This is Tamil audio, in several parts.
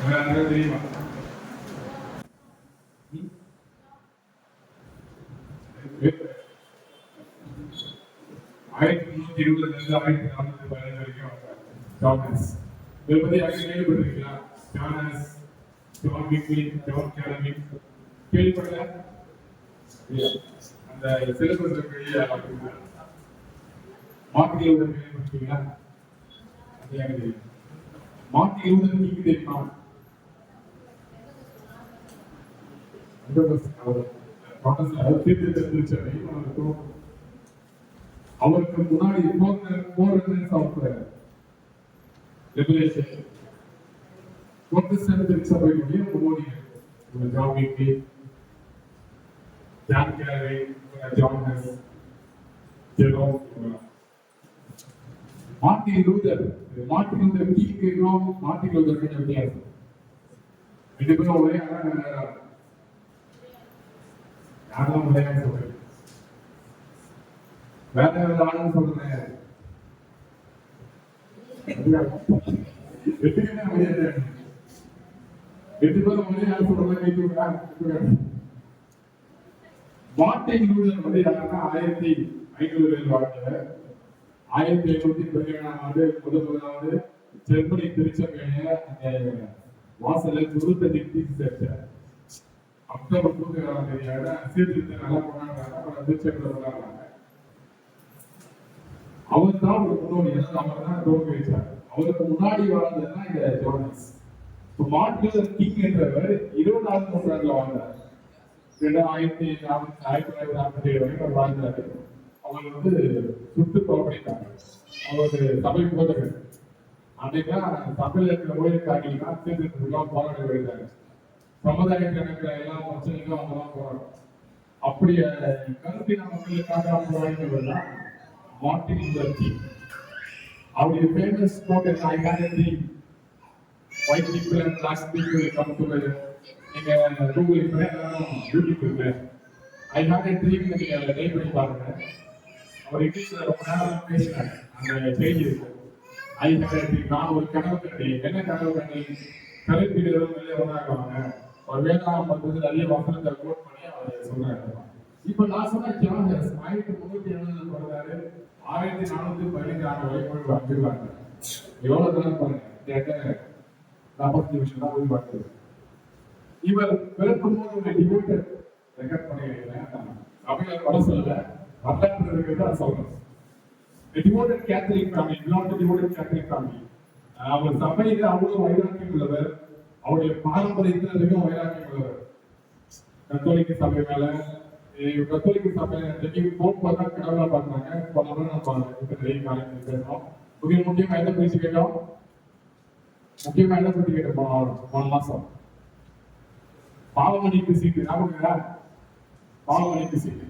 தெரியுமா? 1320 1415 வரைக்கும் ஜானஸ். இதை பத்தி யாரும் கேள்விப்பட்டிருக்கீங்களா? ஜானஸ், ஜான் விக்லி, ஜான் கேலமின் கேள்விப்படல? அந்த சிலபஸ் வெளியே மார்ட்டின் லூதர் கேள்விப்பட்டிருக்கீங்களா? அது யாருக்கு தெரியும்? மார்ட்டின் லூதர் நீங்க தெரியுமா? அவருக்கு முன்னாடி சபையுடைய முன்னோடிகள் ஜான் விக்லி, ஜான் கேலமின், ஜானஸ், ஜெரோம். மார்ட்டின் லூதர் கிங்கும் மார்ட்டின் லூதருக்கு வித்தியாசம். ரெண்டு பேரும் ஒரே யாரும் விளையாட சொல்றேன், வேற ஆளுன்னு சொல்றேன். எட்டு பேரும் ஒரே ஆள் சொல்றேன் கேட்குறா. மார்ட்டின் லூதர் வந்து யாருன்னா 1500 வாழ்க்கையில 1517ஆம் ஆண்டு முதலாவது ஜெர்மனி திருச்சபையில அந்த வாசல்ல சுருத்த தீர்த்தி சேர்த்தார். அக்டோபர் 27 சீர்திருத்த நல்லா கொண்டாடுறாங்க. திருச்சபையில கொண்டாடுறாங்க. அவர் தான் ஒரு முன்னோடி, அவர் தான் துவக்கி வச்சார். அவருக்கு முன்னாடி வாழ்ந்ததுதான் இந்த ஜோனஸ். மார்ட்டின் லூதர் கிங் என்றவர் 20ஆம் நூற்றாண்டுல வாழ்ந்தார். 1947 வரைக்கும் வாழ்ந்தாரு. அவர் வந்து சுட்டு தோற்கடித்தாங்க. அவர் சபை போதகர். அன்னைக்கெல்லாம் சபையில இருக்கிற ஊழியக்காரர்கள் சீர்திருத்தத்துக்கெல்லாம் போராட வருகிறாங்க. சமுதாயத்தில் இருக்கிற எல்லா பிரச்சனைகளும் அவங்க தான் போராடும். அப்படிய கருத்தின மக்களுக்காக போராடினவர் தான் மார்ட்டின் லூதர் கிங். அவருடைய ஃபேமஸ் கோட் என்ன? I had a dream. White people and black people come together. நீங்க கூகுள் பண்ணலாம், யூடியூப் இருக்கு. I had a dream நீங்க டைப் பண்ணி பாருங்க. அவர் இங்கிலீஷ்ல ரொம்ப நேரம் பேசினாங்க. அந்த பேஜ் இருக்கு. I had a dream. நான் ஒரு கனவு கண்டேன். என்ன கனவு கண்டேன்? கருப்பிடுறவங்க வெளியே வந்தாங்க. ஒரு வேதாகம் பத்தி நிறைய வசனத்தை கோட் பண்ணி அவர் சொல்றாரு. இப்ப நான் சொன்ன ஜானஸ் 1370 பிறந்தாரு. 1415 வரைக்கும் வாழ்ந்துருவாங்க. எவ்வளவு தூரம் பாருங்க, 40 நிமிஷம் தான் போய் பார்த்து. இவர் பிறக்கும் போது ஒரு டிவோட்டட் ரெக்கார்ட் பண்ணிக்கிறேன். சபையில பட சொல்ல வரலாற்று இருக்கிறது நான் சொல்றேன். Devoted Catholic family, not devoted Catholic family. அவர் சபையில அவ்வளவு வைராக்கியம் உள்ளவர். அவருடைய பாரம்பரியத்தில் மிகவும் வைராக்கியம் உள்ளவர். கத்தோலிக்க சபை மேல, கத்தோலிக்க சபையில போக்குவரத்து கடவுளா பார்த்தாங்க. பல நம்ம நிறைய காலத்தில் பேசணும். முக்கியமா என்ன பேசி கேட்டோம்? முக்கியமா என்ன பத்தி கேட்டோம்? போன மாசம் பாவமன்னிப்பு சீட்டு ஞாபகம், பாவமன்னிப்பு சீட்டு.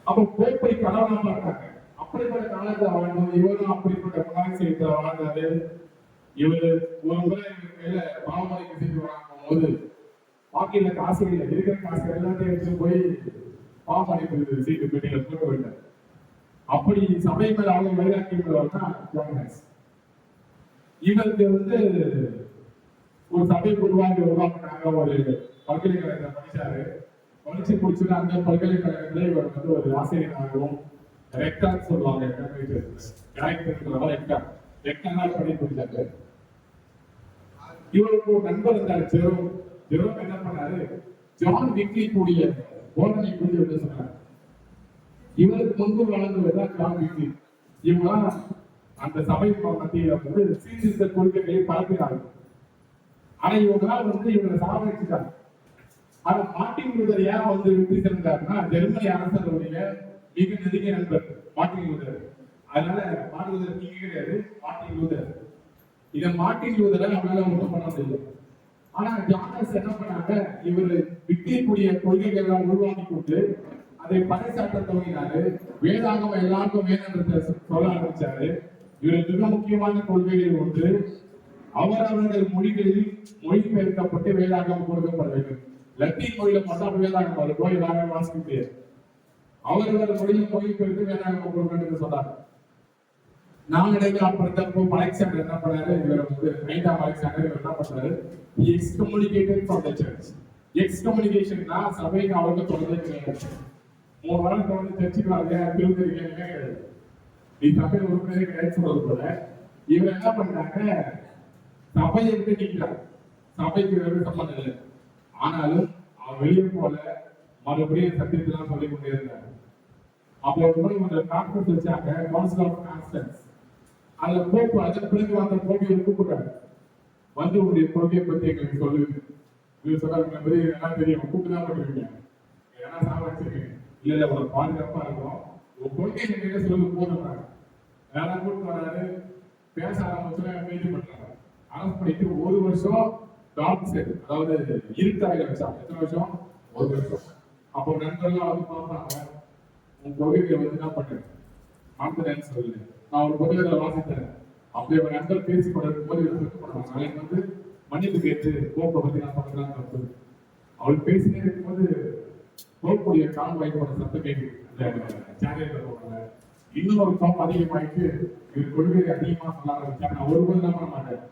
அப்ப போப்பை கடவுளா பார்த்தாங்க. அப்படிப்பட்ட காலத்துல வாழ்ந்தோம். இவரும் அப்படிப்பட்ட குணாதிசயத்துல வாழ்ந்தாரு. இவரு ஒரு முறை கையில பாவமன்னிப்பு சீட்டு வாங்கும் போது பாக்கியில காசு இல்லை, இருக்கிற காசு எல்லாத்தையும் வச்சு போய் பாவமன்னிப்பு சீட்டு பெட்டியில போட்டு விட்டார். அப்படி சபை மேல அவங்க வைராக்கியம்னா ஜானஸ். இவருக்கு வந்து ஒரு சபை பொதுவாக உருவாக்குனாங்க. ஒரு பல்கலைக்கழகத்தை படிச்சாரு. படிச்சு முடிச்சுட்டு அந்த பல்கலைக்கழகத்துல இவர் வந்து ஒரு ஆசிரியராகவும் ரெக்டார் சொல்லுவாங்க. பண்ணி முடிச்சாரு. இவருக்கு ஒரு நண்பர் இருந்தாரு, ஜெரோம். ஜெரோம் என்ன பண்ணாரு? ஜான் விக்லி கூடிய போதனை புரிஞ்சு வந்து சொன்னார். இவருக்கு முன்பு வளர்ந்ததுதான் ஜான் விக்லி. இவங்க அந்த சபை மத்தியில வந்து சீர்திருத்த கொள்கைகளை பரப்பினார்கள். ஆனா இவங்களால் வந்து இவங்களை சாவடிச்சுட்டாங்க. ஆனா மார்ட்டின் லூதர் ஏன் வந்து வெற்றி சென்றாருன்னா, ஜெர்மனி அரசருடைய மிக நெருங்கிய நண்பர் மார்ட்டின் லூதர். அதனால மார்ட்டின் லூதர் கிங் கிடையாது, மார்ட்டின் லூதர். இதை மார்ட்டின் லூதரை நம்மளால ஒன்றும் பண்ண முடியல. ஆனா ஜானஸ் என்ன பண்ணாங்க? இவர் விட்டியக்கூடிய கொள்கைகள் எல்லாம் உருவாக்கி கொண்டு அதை பறைசாற்ற துவங்கினாரு. வேதாகம் எல்லாருக்கும் வேதத்தை சொல்ல ஆரம்பிச்சாரு. இவருக்கு மிக முக்கியமான கொள்கைகள் ஒன்று, அவரவர்கள் மொழிகளில் மொழிபெயர்க்கப்பட்டு வேதாகம் கொடுக்கப்பட வேண்டும். லத்தீன் மொழியில மட்டும் வேதாகம் இருக்கும், எல்லாரும் வாசிக்க முடியாது. அவர்கள் மொழியில் மொழிபெயர்த்து வேதாகம் கொடுக்க வேண்டும் என்று சொன்னார். நாளடைவில் அப்புறத்தப்போ அலெக்சாண்டர் என்ன பண்ணாரு, இவர் வந்து 5ஆம் அலெக்சாண்டர் இவர் என்ன பண்ணாரு, எக்ஸ்கம்யூனிகேட்டட் ஃப்ரம் தி சர்ச். எக்ஸ்கம்யூனிகேஷன்னா சபைக்கு அவருக்கு தொடர்பே கிடையாது. 3 வாரம் வந்து சர்ச்சுக்கு வரல, திருந்திருக்கீங்க கிடையாது, நீ சபை உறுப்பினரே கிடையாது சொல்றது போல இவர் என்ன பண்ணாங்க, சபையை விட்டு நீக்கிறார். சபைக்கு வெறும் சம்பந்தம் இல்லை. ஆனாலும் அவர் வெளியே போல மறுபடியும் சத்தியத்தெல்லாம் சொல்லிக் கொண்டே இருந்தார். அப்போ ஒரு கான்ஃபரன்ஸ் வச்சாங்க, கவுன்சில் ஆஃப் கான்ஸ்டன்ஸ். அதுல போப்பு அதன் பிறகு அந்த போட்டியை கூப்பிடுறாரு, வந்து உங்களுடைய கொள்கையை பத்தி எங்களுக்கு சொல்லுங்க. இவர் சொல்றாங்க, பத்தி நல்லா தெரியும், கூப்பிட்டு தான் பண்ணுவீங்க, ஏன்னா சாப்பிடுச்சிருக்கீங்க, இல்ல இல்ல ஒரு பாதுகாப்பா இருக்கும், உங்க கொள்கை எங்கிட்ட சொல்லுங்க போதுறாங்க. யாராவது கூப்பிட்டு வராரு, பேச ஆரம்பிச்சு கைது பண்றாங்க. அரசு பண்ணிட்டு 1 வருஷம் டார்க் செட், அதாவது இருட்டாக வச்சாங்க. எத்தனை வருஷம்? 1 வருஷம். அப்போ நண்பர்கள்லாம் வந்து பார்ப்பாங்க, உங்க கொள்கைகளை வந்து என்ன பண்றேன் கான்பிடன்ஸ் சொல்லு. நான் ஒரு புத்தகத்தில் வாசித்தேன், அப்படி ஒரு நண்பர் பேசி கொண்டிருக்கும் போது பண்ணுவாங்க, நாளைக்கு வந்து மன்னிப்பு கேட்டு கோப்பை பத்தி நான் பண்றேன் தப்பு. அவள் பேசினே இருக்கும்போது கோப்புடைய கால் வாய்ப்போட சத்தம் கேட்குது அந்த சேனல்ல போடுறாங்க. இன்னொரு கோப்பம் அதிகமாயிட்டு இவர் கொள்கையை அதிகமா சொல்ல ஆரம்பிச்சா, நான் ஒருபோது தான் பண்ண மாட்டேன்,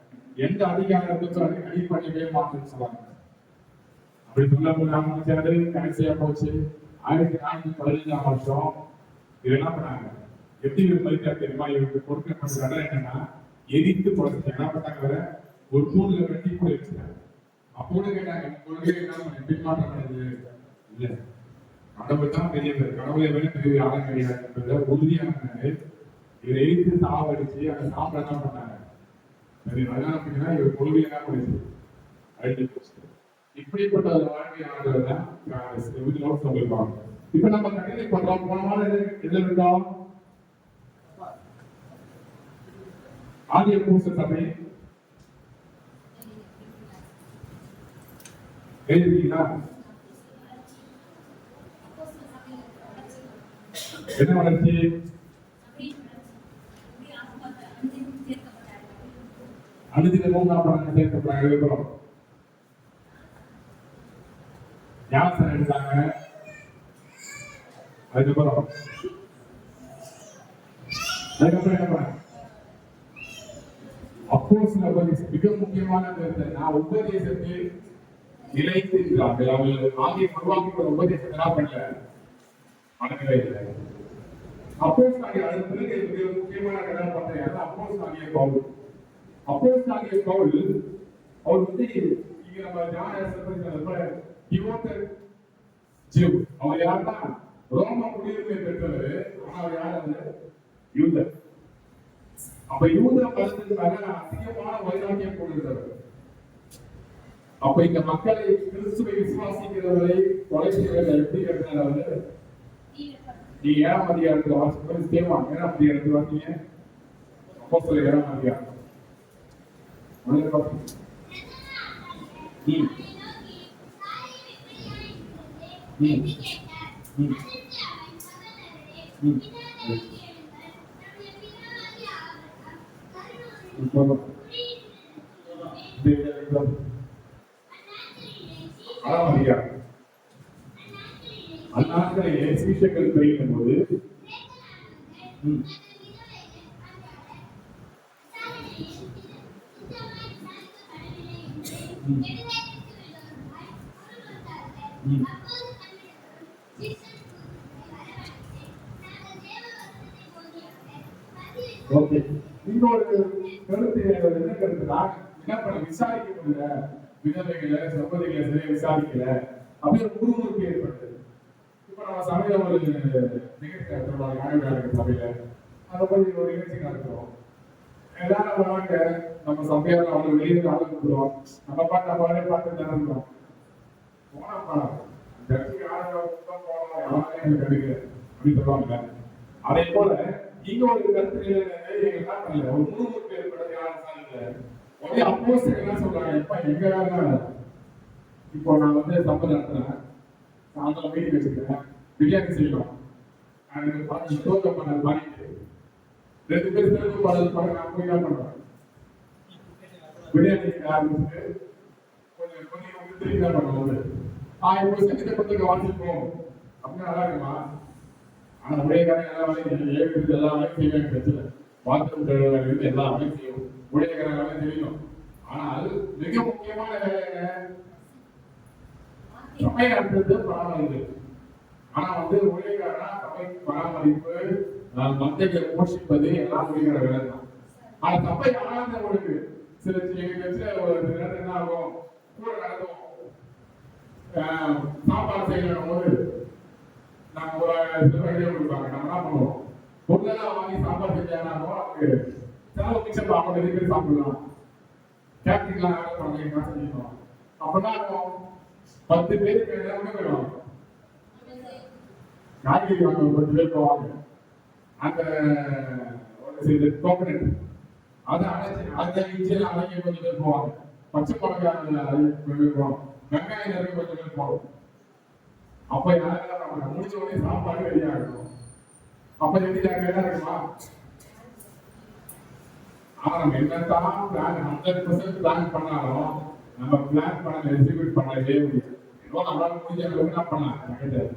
எந்த அதிகாரத்துக்கும் அடிப்படையே மாற்றுன்னு சொல்லுவாங்க. அப்படி சொல்ல கடைசியா போச்சு. 1415ஆம் வருஷம் இது என்ன பண்ணாங்க, எப்படி ஒரு மதிக்காக தெரியுமா, இவருக்கு கொடுக்கப்பட்ட இடம் என்னன்னா எரித்து கொடுத்து என்ன பண்ணாங்க, ஒரு தூண்ல வெட்டி கூட வச்சுட்டாங்க. அப்போ கேட்டாங்க, கொள்கை என்ன பின்மாற்றம் பண்ணுது இல்ல, கடவுள் தான் பெரியவர், கடவுளை விட பெரிய ஆளும் கிடையாது உறுதியான இவரை எரித்து சாவடிச்சு அந்த சாப்பிட என்ன பண்ணாங்க. அப்படின்னா இவர் கொள்கை என்ன பண்ணுச்சு, அழிஞ்சு போச்சு. இப்படிப்பட்ட ஒரு வாழ்க்கையானவர் தான் சொல்லிருப்பாங்க. இப்ப நம்ம கணினி பண்றோம், போன வாரம் எதுல இருக்கோம், ஆதிய பூச சபை எழுதிங்களா? என்ன வளர்ச்சி? அனுதினமும் நான் சேர்க்கப்படாங்க இருக்கிறோம். ஞானசனம் எடுத்தாங்க, அதுக்கப்புறம் என்ன பண்ண அப்போஸ்தலர் மிக முக்கியமான நான் உபதேசத்தில் நிலைத்திருக்கிறார்கள். அவர்கள் ஆகிய உருவாக்கி உபதேசத்தை பண்ணல, மனநிலை இல்லை. அப்போஸ்தலர் அதன் பிறகு மிக முக்கியமான கதாபாத்திரம் அப்போஸ்தலர் பவுல். அப்போஸ்தலர் பவுல் அவர் வந்து இங்க நம்ம ஞான அவர் யாருன்னா ரோம குடியுரிமை பெற்றவர். ஆனா அவர் யார்? யூதர். அப்ப யூத மதத்துக்கு மேல அதிகமான வைராக்கியம் கொண்டிருந்தவர். அப்ப இந்த மக்களை கிறிஸ்துவை விசுவாசிக்கிறவர்களை கொலை செய்வதை எப்படி கேட்டார்? நீ 7ஆம் அதிகாரத்துல வாசிக்கும் தேவான் 7ஆம் அதிகாரத்துல வாசிங்க. அப்போஸ்தலர் 7ஆம் அதிகாரம் அந்நாட்களிலே சீஷர்கள் பெய்யும் போது இன்னொரு கருத்து என்ன கருத்துனா, என்ன பண்ண விசாரிக்க முடியல, விதவைகளை சம்பதிகளை சரியா விசாரிக்கல, அப்படியே குறுமுறுக்கு ஏற்பட்டது. இப்ப நம்ம சபையில ஒரு நிகழ்ச்சி நடத்துறோம், ஞானவிழா சபையில அதை போய் ஒரு நிகழ்ச்சி நடத்துறோம். எல்லாரும் வராங்க, நம்ம சபையால அவங்க வெளியே ஆளு கொடுக்குறோம், நம்ம பார்த்து நம்ம பார்த்து நடந்துடும் போனா கட்சிக்கு ஆளுநர் போனோம், யாரும் கிடைக்கல அப்படின்னு சொல்லுவாங்க. அதே போல இங்க ஒரு கருத்து என்ன பண்ணல, ஒரு முழுமுறுக்கு ஏற்படுறது யாரும் இல்லை. உடனே அப்போஸ்தலர் என்ன சொல்றாங்க, இப்ப எங்க வேலை, இப்போ நான் வந்து சம்பளம் நடத்துறேன், சாயந்தரம் மீட்டிங் வச்சுக்கிறேன், பிரியாணி செய்யலாம், எனக்கு தோக்கம் பண்ண பாடிட்டு 2 பேர் சிறப்பு பாடல் பாட நான் போய் என்ன பண்றேன், பிரியாணி ஆரம்பிச்சுட்டு கொஞ்சம் கொஞ்சம் திருப்பி என்ன பண்ணுவோம், இப்போ சட்டப்பத்திரிக்கை வாசிப்போம் அப்படின்னா நல்லா இருக்குமா? ஆனா ஒரே காரணம் எல்லா வேலையும் எல்லா வேலையும் செய்ய பிரச்சனை பாத்ரூம் கழுவுறது எல்லாமே செய்யும், ஊழியக்காரங்களாமே தெரியும். ஆனால் மிக முக்கியமான வேலை என்ன? சபை அன்றது பராமரிப்பு. ஆனா ஊழியக்காரனா சபை பராமரிப்பு, மந்தையை போஷிப்பது எல்லாம் ஊழியக்கார வேலை தான். ஆனா சபை ஆனவங்களுக்கு சில ஒரு நேரம் என்ன ஆகும், கூட நடக்கும். சாப்பாடு செய்யணும் போது நாங்க ஒரு சில ஐடியா கொடுப்பாங்க, நம்ம என்ன பண்ணுவோம், பொருளெல்லாம் வாங்கி சாப்பாடு செஞ்சாங்கன்னா அதுக்கு செலவு மிச்சம் அவங்க நிறைய பேர் சாப்பிடலாம். கேட்டரிங்லாம் வேலை பண்ணீங்கன்னா செஞ்சுக்கணும். அப்படின்னா 10 பேருக்கு எல்லாமே போயிடுவாங்க. காய்கறி வாங்க 10 பேர் போவாங்க. அந்த கோகனட் அதை அழைச்சி அதை இஞ்சியெல்லாம் அழைக்க கொஞ்சம் பேர் போவாங்க. பச்சை மிளகாய் போவோம், வெங்காயம் நிறைய கொஞ்சம் பேர் போவோம். அப்ப யாரெல்லாம் முடிச்ச உடனே சாப்பாடு ரெடியா இருக்கும். அப்ப எப்படி ஜாக்கிரதா இருக்குமா? ஆனா நம்ம என்னத்தான் பிளான் 100% பிளான் பண்ணாலும் நம்ம பிளான் பண்ண எக்ஸிக்யூட் பண்ணவே முடியாது. ஏதோ நம்மளால முடிஞ்ச அளவுக்கு நான் பண்ணலாம்.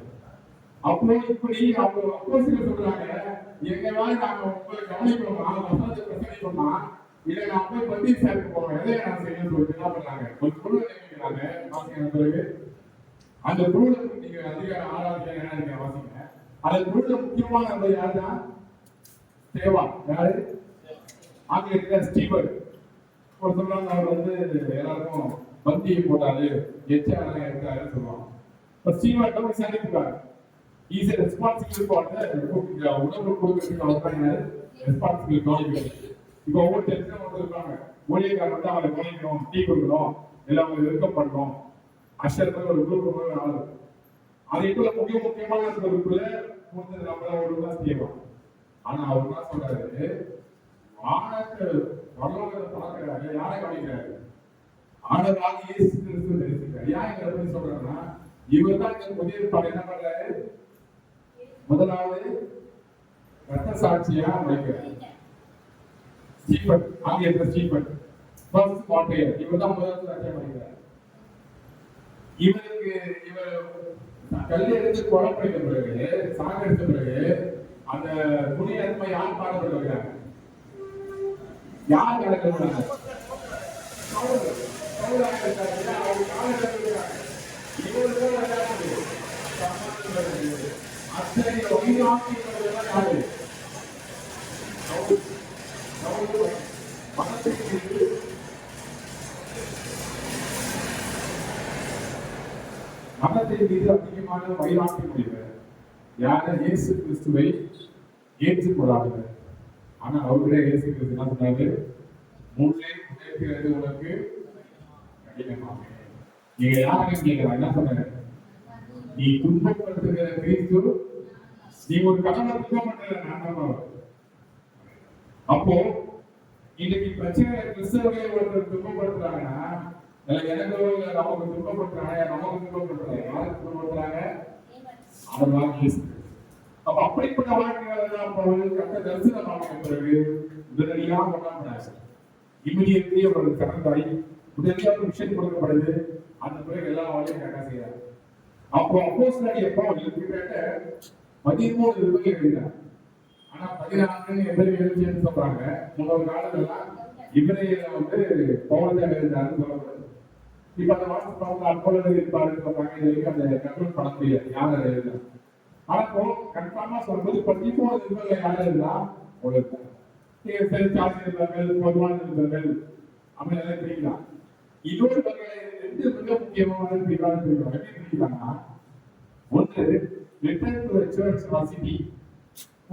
அப்போ இப்படி அவங்க அப்போசில சொல்றாங்க, எங்களால நாங்க உங்களை கவனிப்போமா, வசனத்தை பிரசங்கிப்போமா, இதை நான் போய் பத்தி சேர்க்க போறோம், எதை நான் செய்யணும்னு சொல்லிட்டு என்ன பண்ணாங்க, ஒரு குழு நியமிக்கிறாங்க. வாசிக்கிற பிறகு அந்த குழுல நீங்க அதிகார ஆராய்ச்சி என்ன நீங்க வாசிங்க. அந்த குழுல முக்கியமான நபர் யாருன்னா சேவா. யாரு? ஆங்கிலத்துல ஸ்டீவன். ஒரு சொல்றாங்க, அவர் எல்லாருக்கும் பந்தியை போட்டாரு, எச்சாக இருக்காருன்னு சொல்லுவாங்க. இப்போ ஸ்டீவன் போய் சந்திக்கிறாரு. இஸ் ரெஸ்பான்சிபிள் ஃபார் உணவு கொடுக்கறதுக்கு அவர் தான் ரெஸ்பான்சிபிள் கவனிக்கிறது. இப்போ ஒவ்வொரு டென்ஷன் இருக்காங்க, ஊழியக்காரர் அவரை கவனிக்கணும், டீ கொடுக்கணும், எல்லாம் அவங்க வெல்கம் பண்ணணும். அஷர் ஒரு குரூப் ஆகுது. அதே போல முக்கியமான குரூப்ல நம்மள ஒரு தான் செய்யலாம். ஆனா அவர் என்ன சொல்றாரு, வானத்தை வரலாறு பார்க்கிறாரு, யாரை கவனிக்கிறாரு? ஆண்டவராக இயேசு கிறிஸ்து தெரிவிக்கிறார். ஏன் இதை பத்தி சொல்றேன்னா, இவர் தான் இந்த புதிய ஏற்பாடு என்ன பண்றாரு, முதலாவது ரத்த சாட்சியா வைக்கிறார். ஸ்டீபன், ஆங்கிலத்துல ஸ்டீபன் ஃபர்ஸ்ட் மார்டையர், இவர் தான் முதல் சாட்சியா வைக்கிறார். இவர் கல்லை எடுத்து கொலை பண்ணிட்ட பிறகு, சாகடித்த பிறகு அந்த புனித ஆத்மா யார் பாடப்பட்டு வருகிறாங்க? யார் நடக்கிறாங்க? அத்தனை மனத்தின் மீது அதிகமான வைராக்கியம் உடையவர் யார? இயேசு கிறிஸ்துவை ஏற்றுக்கொள்ளாதவர். ஆனா அவர்களே இயேசு கிறிஸ்து என்ன சொன்னாரு, முன்னே புதைக்கிறது உனக்கு கடினமாக. நீங்க யாருன்னு கேட்கிறாங்க, என்ன சொன்னாங்க, நீ துன்பப்படுத்துகிற கிறிஸ்து, நீ ஒரு கடவுளை துன்பப்படுத்துகிற நான். அப்போ இன்னைக்கு பிரச்சனை கிறிஸ்தவர்களை ஒருத்தர் துன்பப்படுத்துறாங்கன்னா, எனக்கு நமக்கு துன்பப்படுத்துறாங்க, நமக்கு துன்பப்படுத்துறாங்க, யாருக்கு துன்பப்படுத்துறாங்க? அவர்களாக இயேசு. அப்ப அப்படிப்பட்ட வாழ்க்கைகள் கட்ட தரிசனமான பிறகு உடனடியாக கொண்டாடுறாங்க. இமிடியேட்லி அவர்களுக்கு கடந்தாய் உடனடியாக விஷயம் கொடுக்கப்படுது. அந்த பிறகு எல்லா வேலையும் கரெக்டா செய்யறாங்க. அப்போ அப்போஸ்தலர் எப்போ கிட்டத்தட்ட 13 ரூபாய் எழுதினார். ஆனா 14 எபிரேய எழுதின்னு சொல்றாங்க. முன்னொரு காலத்துலாம் இவரையில பவுல் தான் எழுதினாருன்னு சொல்லப்படுது. இப்ப அந்த வாட்ஸ் பார்த்து அப்போலர் இருப்பாருன்னு சொல்றாங்க. இதுவரைக்கும் அந்த கண்ட்ரோல் பண்ண முடியாது யார் எழுதுனா. ஆனா கன்ஃபார்மா சொல்றது 13 ரூபாய் யார் எழுதுனா உங்களுக்கு சரி சார்ஜ் இருப்பார்கள், பொதுவான இருப்பார்கள் அப்படின்னு எல்லாம் பிரிக்கலாம். இன்னொரு ரெண்டு மிக முக்கியமான பிரிக்கிறாங்கன்னா, ஒன்று ரிட்டர்ன் டு சர்ச் சிட்டி,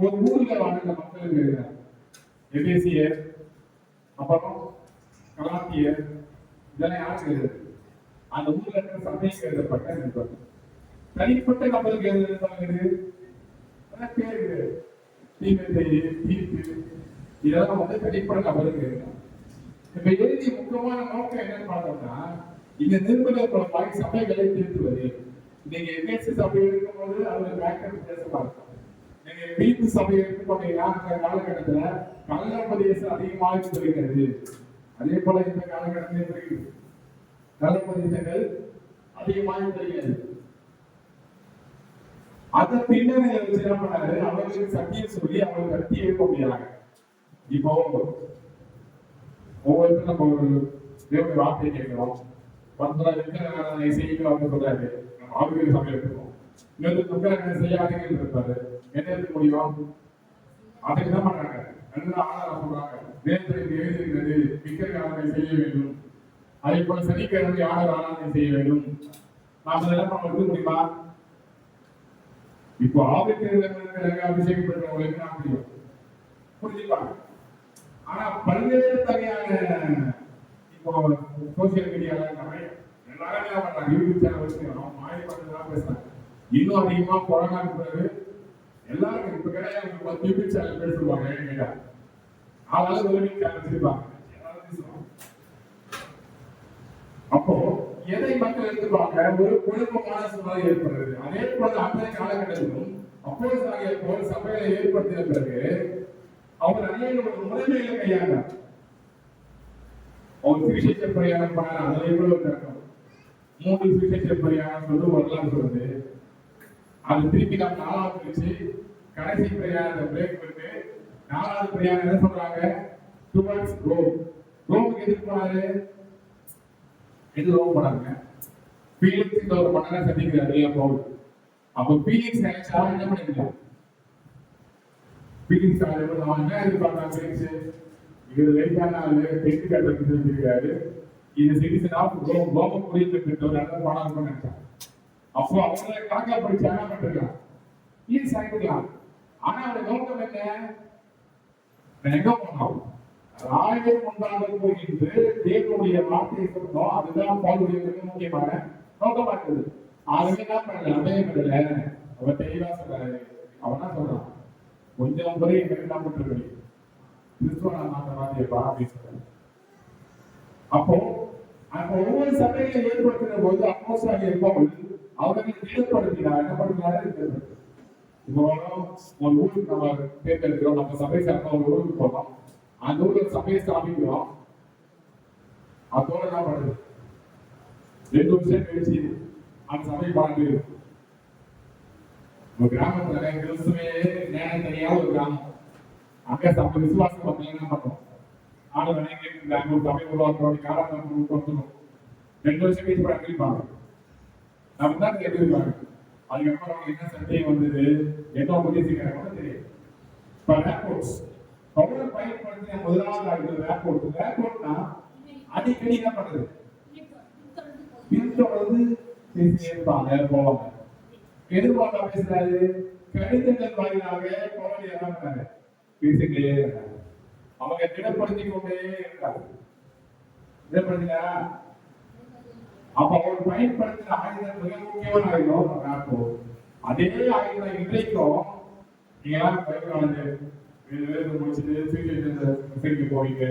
ஒரு ஊர்ல வாழ்ந்த மக்களுக்கு எழுதுறாங்க. எபேசியர், அப்புறம் கலாத்தியர், இதெல்லாம் யாருக்கு எழுதுறது? அந்த ஊர்ல இருக்கிற சபைக்கு எழுதப்பட்ட நண்பர்கள். தனிப்பட்ட நபருக்கு எழுதுறது பேரு தீர்ப்பு, இதெல்லாம் தனிப்பட்ட நபருக்கு எழுதலாம். இப்ப எழுதிய முக்கியமான நோக்கம் என்னன்னு பார்த்தோம்னா, இந்த நிருபர்கள் சபைகளை திருத்துவது. நீங்க என்எஸ்சி சபை இருக்கும்போது அவருக்கு வேக்கன்ட் பேசமா இருக்கும். நீங்க பீத்து சபையை எடுத்துக்கொண்டீங்கன்னா அந்த காலகட்டத்துல கள்ளப்பதிவேசம் அதிகமாக வருகிறது. அதே போல இந்த காலகட்டத்தில் கள்ளப்பதிவேசங்கள் அதிகமாக வருகிறது. அதை பின்னணியில் வச்சு என்ன பண்ணாரு, அவர்களுக்கு சத்தியம் சொல்லி அவங்களுக்கு கட்டி எழுப்ப முடியாது. இப்போ ஒவ்வொருத்தரும் நம்ம ஒரு தேவனுடைய வார்த்தையை கேட்கிறோம். இருக்கிற செய்திகள் அவங்க சொல்றாரு, நம்ம ஆவிக்குரிய சபையில இருக்கோம். இன்னொரு செய்யாதீங்கன்னு இருப்பாரு. என்ன இருக்க முடியும்? அதுக்கு என்ன பண்றாங்க? நல்ல ஆதாரம் சொல்றாங்க. வேதத்தில் எழுதியிருக்கிறது விக்கிர ஆராதனை செய்ய வேண்டும். அதே போல சனிக்கிழமை ஆராதனை செய்ய வேண்டும். நாம இதெல்லாம் நம்ம இருக்க முடியுமா? இப்போ ஆவிக்குரிய அபிஷேகம் பெற்றவங்களுக்கு நான் முடியும் புரிஞ்சுப்பாங்க. ஆனா பல்வேறு வகையான இப்போ சோசியல் மீடியால எல்லாரும் என்ன பண்றாங்க? யூடியூப் சேனல் வச்சுக்கிறோம், மாறி பண்றதுலாம் பேசுறாங்க. இன்னும் அதிகமா கொரோனா பிறகு எல்லாரும் இப்ப கிடையாது. யூடியூப் சேனல் பேசுவாங்க கேட்டா அதனால யூடியூப் சேனல் வச்சிருப்பாங்க. அப்போ எதை மக்கள் எடுத்துப்பாங்க? ஒரு குழப்பமான சூழ்நிலை ஏற்படுறது. அதே போல அன்றைய காலகட்டத்திலும் அப்போ சபையில ஏற்படுத்தின பிறகு அவர் அநேக ஒரு முறைமையில கையாண்டார். அவர் சுவிசேஷ பிரயாணம் பண்ணார். அதுல எவ்வளவு கஷ்டம். 3 சுவிசேஷ பிரயாணம் சொல்றது வரலாறு சொல்றது. அது திருப்பி நம்ம 4வது வச்சு கடைசி பிரயாணத்தை பிரேக் பண்ணிட்டு 4வது பிரயாணம் என்ன சொல்றாங்க? Towards Rome. ரோமுக்கு எதுக்கு போனாரு? எது ரோம் போனாங்க? பீலிக்ஸ் ஒரு மன்னரை சந்திக்கிறாரு இல்லையா பவுல். அப்போ பீலிக்ஸ் நினைச்சா என்ன பண்ணிருக்கலாம்? பீலிக்ஸ் அவன் என்ன எதிர்பார்த்தாங்க? பீலிக்ஸ் இவர் லைட்டான ஆளு, டெக்னிக் கட்டுறதுக்கு செஞ்சிருக்காரு. இது சிட்டிசன் ஆஃப் ரோம், ரோம குடியிருப்பு பெற்றவர் நல்ல பாடம் நினைச்சாங்க. அப்போ அவங்களை கணக்கா படிச்சு என்ன பண்ணிருக்கலாம்? பீலிக்ஸ் ஆகிக்கலாம். ஆனா அவருடைய நோக்கம் என்ன? எங்க போனோம்? ராஜ்யம் உண்டாக போகின்ற தேவனுடைய வார்த்தையை சொன்னோம். அதுதான் பவுலுடைய மிக முக்கியமான நோக்கமா இருக்குது. ஆகவே என்ன பண்ணல? அபயமில்ல. அவர் தெளிவா சொல்றாரு. அவனா சொல்றான், கொஞ்சம் முறை எங்களுக்கு என்ன பண்றது? கிறிஸ்துவ மாற்ற வார்த்தையப்பா அப்படின்னு சொல்றாரு. அப்போ அந்த ஒவ்வொரு சபையில ஏற்படுத்தின போது அப்போஸ்தலனாகிய பவுல் அவர்களுக்கு ஏற்படுத்தினார். என்ன பண்ணுறாரு? இப்போ ஒரு ஊருக்கு நம்ம தேர்ந்தெடுக்கிறோம். நம்ம சபை சார்ந்த ஒரு ஊருக்கு போறோம். அந்த ஊர்ல சபையை ஸ்தாபிக்கிறோம். அதோட என்ன பண்ணுது? 2 வருஷம் கழிச்சு அந்த சபை பாட்டு ஒரு கிராமத்துல கிறிஸ்துவே நேரம் தெரியாத ஒரு கிராமம். அங்க சபை விசுவாசம் மக்கள் என்ன பண்றோம்? ஆளுநர் ஒரு சபை உருவாக்குறோம். காரணம் கொடுக்கணும். 2 வருஷம் கழிச்சு கூட அங்கிருப்பாங்க. நம்ம தான் கேட்டுருப்பாங்க. அதுக்கப்புறம் அவங்க என்ன சந்தேகம் வந்தது, என்ன உபதேசிக்கிறாங்க தெரியும். இப்ப ரேப்போர்ட்ஸ் பவுல் பயன்படுத்தின முதலாவது ஆகிய ரேப்போர்ட்னா அடிக்கடி என்ன பண்றது? பின்தொடர்ந்து பேசியிருப்பாங்க, போவாங்க. எதிர்பார்த்தா பேசுறாரு. கடிதங்கள் வாயிலாக பவுல் என்ன பண்ணாங்க? பேசிக்கிட்டே இருக்காங்க. அவங்க திடப்படுத்தி கொண்டே இருக்காங்க. திடப்படுத்தினா அப்ப அவர் பயன்படுத்தின ஆயுதம் மிக முக்கியமான ஆயுதம் ரேப்போர்ட். அதே ஆயுதம் இன்றைக்கும் நீங்களாம் பயன்படாது. முடிச்சுட்டு சிகிச்சைக்கு போவீங்க.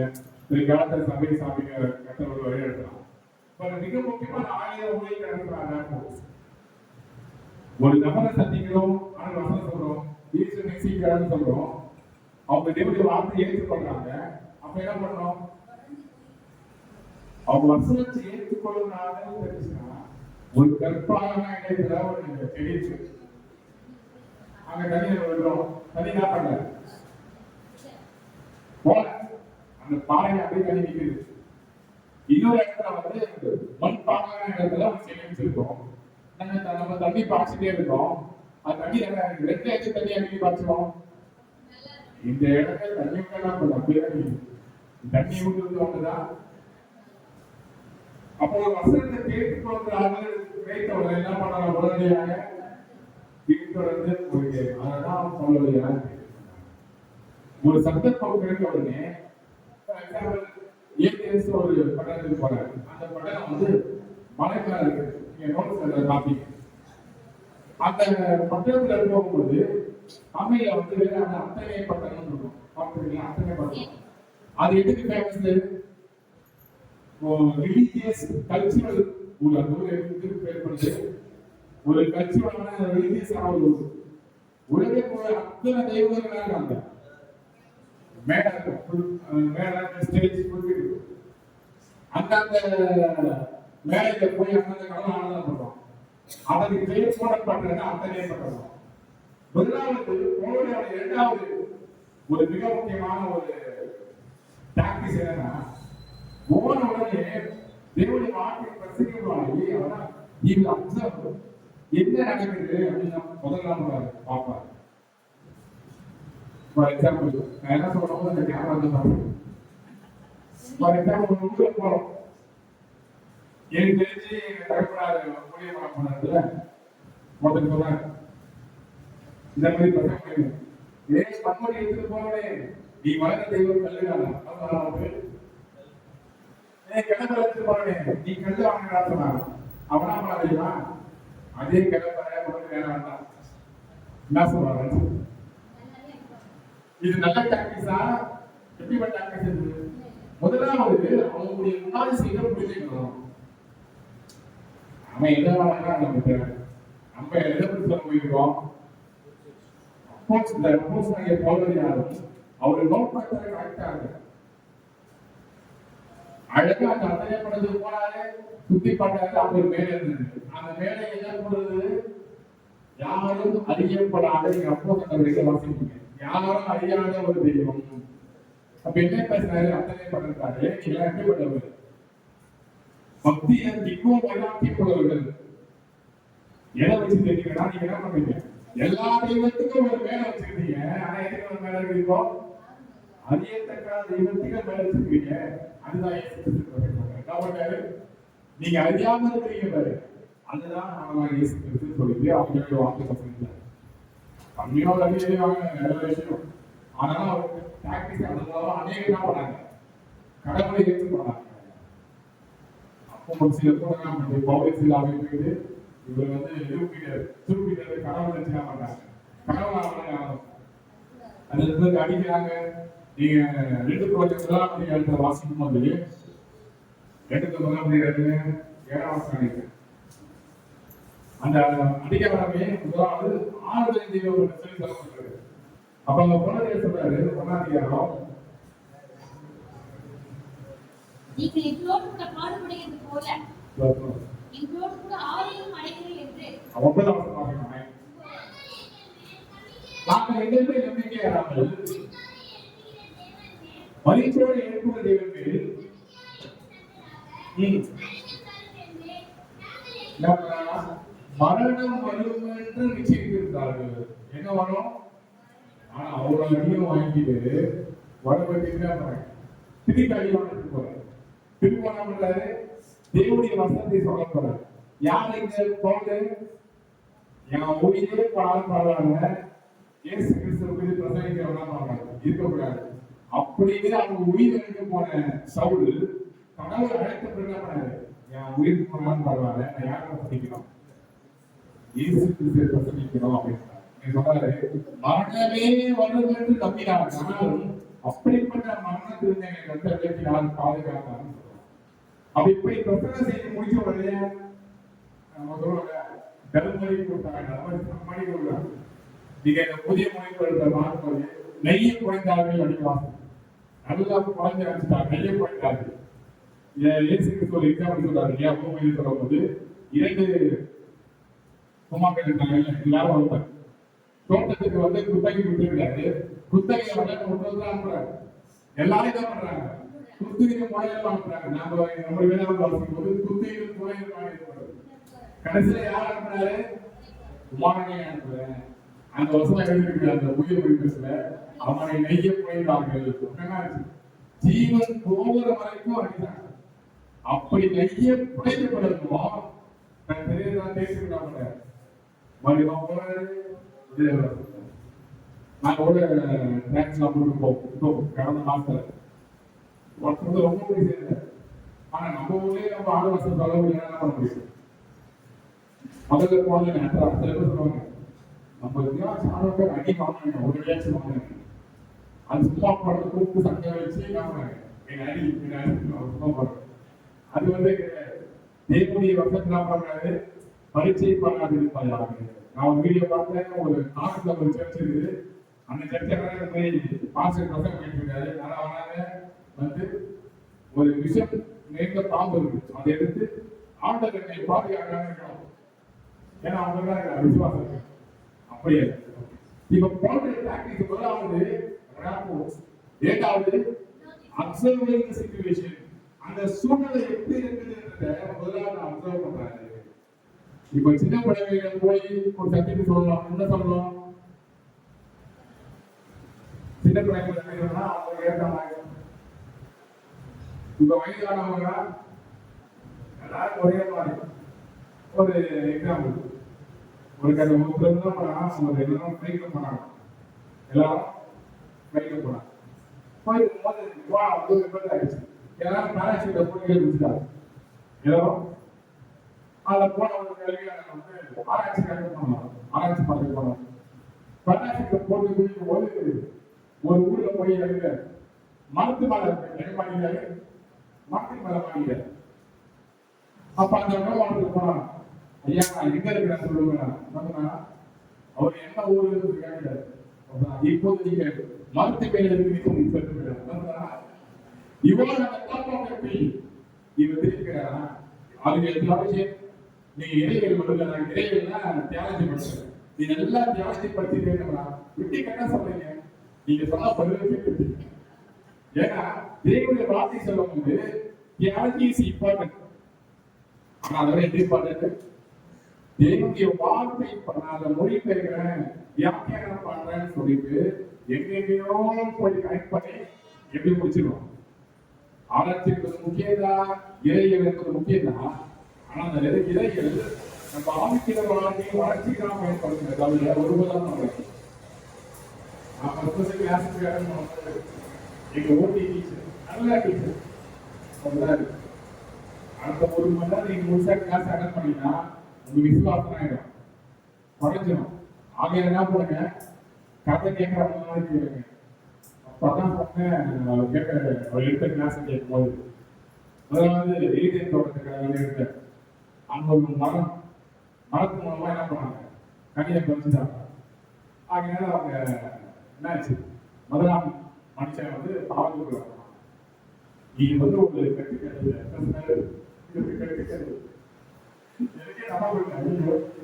காலத்தை சபை சாமிங்க கட்டளை வழிநடத்தலாம். மிக முக்கியமான ஆயுத மொழி நடத்துறாங்க. ஒரு நபரை சந்திக்கிறோம், ஆனால் வசனம் சொல்றோம், ஈஸ்வர மெக்சிக்காரன்னு சொல்றோம். அவங்க தேவனுடைய வார்த்தையை ஏற்றுக்கொள்றாங்க. அப்ப என்ன பண்ணணும்? அவங்க வசனத்தை ஏற்றுக்கொள்ளுனால ஒரு கற்பான இடத்துல ஒரு செடி இருக்கு. அங்க தண்ணி விடுறோம். தண்ணி என்ன பண்ண போல அந்த பாறையை அப்படியே தண்ணி நிற்குது. இன்னொரு இடத்துல வந்து மண் பாறையான இடத்துல ஒரு செடி வச்சிருக்கோம். நம்ம தண்ணி பாய்ச்சிட்டே இருக்கோம். அது தண்ணி ரெண்டு இடத்துல தண்ணி அடிக்கடி பாய்ச்சுவோம். இந்த இடத்துல தண்ணி விட்டா அப்படியே தண்ணி விட்டு ஒன்றுதான். அப்போ ஒரு வசனத்தை கேட்டுக்கொள்கிறார்கள். கிடைத்தவர்கள் என்ன பண்ணாங்க? உடனடியாக பின்தொடர்ந்து போயிட்டே. அதனால சொல்லுவது ஒரு சந்தர்ப்பம் கிடைத்த உடனே ஒரு பட்டணத்துக்கு போறாரு. அந்த பட்டணம் வந்து மலைக்கால இருக்கு. நீங்க நோட்டீஸ் பாப்பீங்க. அந்த பட்டணத்துல போகும்போது தமிழ்ல வந்து அத்தனை பட்டணம் இருக்கும். பார்த்துருக்கீங்களா? அத்தனை பட்டணம். அது எதுக்கு ஃபேமஸ்? ரிலீஜியஸ் கல்ச்சுரல் ஊர். அந்த ஊர் எதுக்கு பேர் பண்ணுது? ஒரு கல்ச்சுரலான ரிலீஜியஸான ஒரு ஊர். உலகே போல அத்தனை தெய்வங்கள் இருக்காங்க. மேடை ஸ்டேஜ் கொடுத்துருக்கு. அந்தந்த மேடையில போய் அந்தந்த கடவுள் ஆனந்தம் பண்றோம். அதற்கு பெயர் போடப்பட்டது அத்தனை பண்றோம். முதலாவது இரண்டாவது ஒரு மிக முக்கியமான ஒரு டாக்டிஸ் என்னன்னா, போன உடனே தேவனுடைய வார்த்தை பிரசங்கிப்பாங்க. இது அப்சர்வ் என்ன நடக்குது அப்படின்னு முதல்ல பார்ப்பாரு. ஃபார் எக்ஸாம்பிள் நான் என்ன சொல்றோம், இந்த கேமரா வந்து பார்ப்போம். ஃபார் எக்ஸாம்பிள் ஒரு ஊருக்கு போறோம். எனக்கு தெரிஞ்சு எங்க தகப்பனார் ஊழிய மரம் பண்ணதுல முதல்ல சொல்றாங்க, இந்த மாதிரி பிரச்சனை ஏன் பன்மொழி எடுத்துட்டு போனே, நீ வளர்ந்த தெய்வம் கல்லுகான கிணத்துல எடுத்துட்டு போனே, நீ கல்லு வாங்கினா அவனா பண்ணா அதே கிளம்புற உனக்கு வேணாம் தான் என்ன சொல்றாங்க. இது நல்ல டாக்டிஸா? எப்படிப்பட்ட டாக்டிஸ் இது? முதலாவது அவங்களுடைய முன்னாள் செய்த புரிஞ்சுக்கணும். அவன் எதனால நமக்கு நம்ம எதை பற்றி சொல்ல போயிருக்கோம், அவரு நோக்கத்தை கரெக்டா இருக்கு. அழகா அந்த அத்தையப்படத்துக்கு போனாரு, சுத்தி பார்த்தாரு, அவர் மேலே இருந்தது. அந்த மேலே என்ன பண்றது, யாரும் அறியப்படாத எங்க அப்போ சொன்னவர்களை வாசிப்பீங்க, யாரும் அறியாத ஒரு தெய்வம். அப்ப என்ன பேசுறாரு, அத்தையப்படாரு, நீங்க எப்படி பண்ணவர் பக்தியை திக்கும் வைராக்கி போடுவர்கள். எதை வச்சு தெரியுங்கன்னா, நீங்க என்ன பண்றீங்க, எல்லா தெய்வத்துக்கும் ஒரு மேல வச்சிருக்கீங்க. ஆனா எதுக்கு ஒரு மேல இருக்கீங்க, அறியத்தக்க தெய்வத்துக்கு மேல வச்சிருக்கீங்க. அதுதான் நீங்க அறியாம இருக்கிறீங்க பாரு, அதுதான் இயேசு கிறிஸ்து சொல்லிட்டு அவங்களுடைய வார்த்தை சொல்லிட்டாரு. கம்மியோட அறிவாங்க நல்ல விஷயம். ஆனாலும் அவருக்கு டாக்டிஸ் அதனால அநேக என்ன பண்ணாங்க, கடவுளை ஏற்று பண்ணாங்க. அப்போ ஒரு சில கூட பௌரசிலாவே போயிட்டு இவர் வந்து திருப்பிட்டு கடவுள் வச்சுக்க மாட்டாங்க, கடவுள் ஆரம்பிச்சாங்க. அதுல இருந்து அடிக்கிறாங்க. நீங்க 2 முதலாம் வாசிக்கும் போது 2 முதலாம் 7ஆம் வசனம் அந்த அடிக்காரமே முதலாவது ஆறுதலை தெய்வம் சொல்லி சொல்லப்படுறது. அப்ப அந்த குழந்தைய சொல்றாரு, 1ஆம் அதிகாரம், நீங்கள் எங்களோடு கூட பாடுபடுகிறது போல எங்களோடு கூட ஆறுதலும் அடைகிறீர்கள் என்று 9ஆம் வசனம், நாங்கள் எங்களுமே நம்பிக்கையாராமல் மரித்தோடு எழுப்புகிற தேவன் பேரில் மரணம் வரும் என்று நிச்சயித்திருந்தார்கள். என்ன வரும், ஆனா அவ்வளவு அடியும் வாங்கிட்டு வடபட்டு திருப்பி அடி வாங்கிட்டு போறாரு. திருப்பி என்ன பண்றாரு, தேவனுடைய வசனத்தை சொல்ல போறாரு. யார் இங்க போது, என் உயிரே பாடம் பாடுறாங்க, இயேசு கிறிஸ்துவ மீது பிரசங்கிக்கிறவங்க இருக்கக்கூடாது அப்படின்னு அவங்க உயிர் எடுக்க போன சவுல் கடவுள் அழைத்த பிறகு என்ன பண்ணாரு, என் உயிர் போனாலும் பரவாயில்ல, நான் யாரை பிரசங்கிக்கணும், இயேசு கிறிஸ்துவை பிரசங்கிக்கணும் அப்படின்னு சொன்னாரு. மரணமே வரும் என்று நம்பினார். ஆனாலும் அப்படிப்பட்ட மரணத்திலிருந்து எங்களை கட்ட விளக்கினால் பாதுகாத்தான்னு சொல்றாங்க. அப்ப இப்படி பிரசனை செய்து முடிச்ச உடனே நம்ம சொல்லுவாங்க, கருமறை கொடுத்தாங்க, மணி கொடுக்குறாங்க. நீங்க இந்த புதிய மொழிபெயர்ப்பு பார்க்கும்போது நெய்யை குறைந்தார்கள் அடிக்கலாம், நல்லா குறைஞ்ச அடிச்சுட்டாங்க, நெய்யை குறைந்தார்கள். இயேசு கிறிஸ்து ஒரு எக்ஸாம்பிள் சொல்றாரு இல்லையா, பூமியில் சொல்லும் போது 2 குமார்கள் இருக்காங்க, எல்லாரும் வளர்ப்பாங்க. தோட்டத்துக்கு வந்து குத்தகை கொடுத்துருக்காரு, குத்தகை வளர்க்க அனுப்புறாரு. எல்லாரும் என்ன பண்றாங்க, குத்தகை முறையில் அனுப்புறாங்க. நம்ம வேளாண் வாசிக்கும் போது குத்தகை முறையில் வாங்கிடுறாரு. கடைசியில யார் அனுப்புறாரு, குமாரனை அனுப்புறேன். அந்த வசனம் எழுதிருக்கு அந்த உயிர் மொழிபெயர்ப்புல, அவனை நெய்ய போயிட்டார்கள், ஜீவன் போகிற வரைக்கும் அடித்தாங்க. அப்படி நெய்ய புடைக்கப்படணுமோ பெரியதான் பேசிக்கிட்டாங்க. மறுபடியும் போறாரு, நாங்க கூட டாக்ஸ்லாம் போட்டு கடந்த மாசத்துல ஒருத்தர் ரொம்ப பேசியிருந்த. ஆனா நம்ம ஊர்லயே நம்ம ஆலோசனை அளவு என்ன பண்ண முடியும், முதல்ல போன சில பேர் சொல்லுவாங்க, நம்ம சாணம் பேர் அடி வாங்கினேன், ஒரு விளையாட்டு வாங்கினேன், அது சும்மா படத்தை கூப்பிட்டு சண்டை வச்சு வாங்கினாங்க, எங்க அடி சும்மா படம். அது வந்து தேவனுடைய வசத்தெல்லாம் பண்றாரு, பரீட்சை பண்ணாது இருப்பாங்க. நான் ஒரு வீடியோ பார்த்தேன், ஒரு நாட்டுல ஒரு சர்ச் இருக்குது. அந்த சர்ச்சை போய் மாஸ்டர் பசங்க போயிட்டு இருக்காரு. அதனால வந்து ஒரு விஷம் நேர்ந்த பாம்பு இருக்கு, அதை எடுத்து ஆண்டவர்களை பாதுகாக்கிறாங்க இருக்கணும். ஏன்னா அவங்க தான் விசுவாசம் இருக்கு. அப்படியே இப்ப போன்ற டாக்டிக் முதலாவது ஏதாவது அப்சர்விங் தி சிச்சுவேஷன், அந்த சூழ்நிலை எப்படி இருக்குதுன்றத முதல்ல அப்சர்வ் பண்றாரு. இப்ப சின்ன பிள்ளைகள் போய் ஒரு சப்ஜெக்ட் சொல்லலாம், என்ன சொல்லலாம்? சின்ன பிள்ளைகள் என்ன அவங்க ஏற்றாங்க. இப்ப வயதானவங்க எல்லாரும் ஒரே மாதிரி. ஒரு எக்ஸாம்பிள், ஒரு கதை ஒரு எல்லாரும் ட்ரைனிங் பண்ணாங்க, எல்லாரும் ட்ரைனிங் பண்ணாங்க. போயிருக்கும்போது வந்து விபத்து ஆயிடுச்சு. எல்லாரும் பேராசூட்டை போட்டு வச்சுட்டாங்க. எல்லாரும் அதில் போனவங்க கல்வியாளர் வந்து ஆராய்ச்சிக்காக போனாங்க, ஆராய்ச்சி பார்த்து போனாங்க. பேராசூட்டை போட்டு குடிக்கும் போது ஒரு ஊர்ல போய் எழுத மரத்து மேல மாட்டிட்டாரு, மரத்துக்கு மேல மாட்டிட்டாரு. அப்ப அந்த உணவாளருக்கு போனாங்க, ஐயா நான் எங்க இருக்கிறேன் சொல்லுங்க. அவர் என்ன ஊரு கேட்டாரு. இப்போது நீங்க மரத்து மேல இருக்கு இவ்வளவு அந்த காப்பாற்றி இவர் இருக்கிறாரா? அதுக்கு எல்லாமே நீங்க இடைகள் மட்டும் இடைகள்னா தியாகி பண்ணுங்க. நீங்க எல்லா தியாகத்தை படிச்சுட்டே விட்டு என்ன சொல்றீங்க? நீங்க சொன்னா பதிவு. ஏன்னா தேவனுடைய வார்த்தை சொல்லும் போது தியாகி இஸ் இம்பார்ட்டன்ட். ஆனா அதோட எப்படி இம்பார்ட்டன்ட்? தேவனுடைய வார்த்தை நான் மொழிபெயர்க்கிறேன், வியாக்கியானம் பண்றேன்னு சொல்லிட்டு எங்கெங்கயோ போய் கனெக்ட் பண்ணி எப்படி முடிச்சிருவோம். ஆராய்ச்சி என்பது முக்கியம்தான், இறைகள் என்பது முக்கியம்தான். ஆனா அந்த இறைகள் நம்ம ஆவிக்கிற வாழ்க்கையை வளர்ச்சிக்காக பயன்படுத்துகிறது. அதுல ஒருவதான் எங்க ஓட்டி டீச்சர் நல்ல டீச்சர் அடுத்த 1 மணி நேரம் நீங்க முழுசா கிளாஸ் அட்டன் பண்ணீங்கன்னா உங்க விசுவாசம் ஆயிடும், குறைஞ்சிடும். ஆக என்ன பண்ணுங்க, கதை கேட்கற மாதிரி கேளுங்க. அப்பதான் கேட்க எடுத்த கிளாஸ் கேட்கும் போது முதலாவது எலிதேன் தோட்டத்துக்காக எடுத்த அங்க ஒரு மரத்து மூலமா என்ன பண்ணாங்க, கனியை பறிச்சுட்டாங்க. ஆகையால அவங்க என்னாச்சு, முதலாம் மனுஷன் வந்து பாவத்துக்கு இது வந்து ஒரு கட்டுக்கட்டு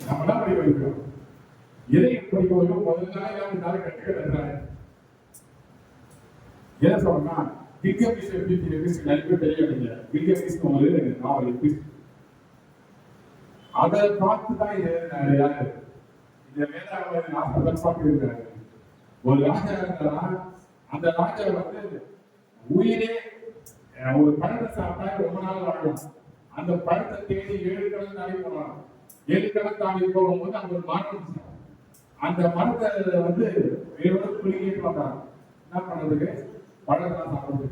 நம்ம தான் படி வைக்கிறோம். எதை படிக்கிறோம் முதல் நாள் கட்டுக்கட்டுறாங்க. ஏன் சொல்றேன்னா கில்கமிஷ் எப்படி தெரியவில்லை. கில்கமிஷ் ஒரு நாவல், அதை பார்த்து தான் யாரு இந்த வேதாளர் பார்த்து இருக்காரு. ஒரு ராஜா இருந்தாரா, அந்த ராஜா வந்து உயிரே ஒரு பழத்தை சாப்பிட்டா ரொம்ப நாள் வாழும். அந்த பழத்தை தேடி 7 கடல் தாண்டி போனாங்க. 7 கடல் தாண்டி போகும்போது அங்க ஒரு மரம், அந்த மரத்தை வந்து வேறோட குளிக்கிட்டு வந்தாங்க. என்ன பண்றதுக்கு, பழத்தை சாப்பிடுறது.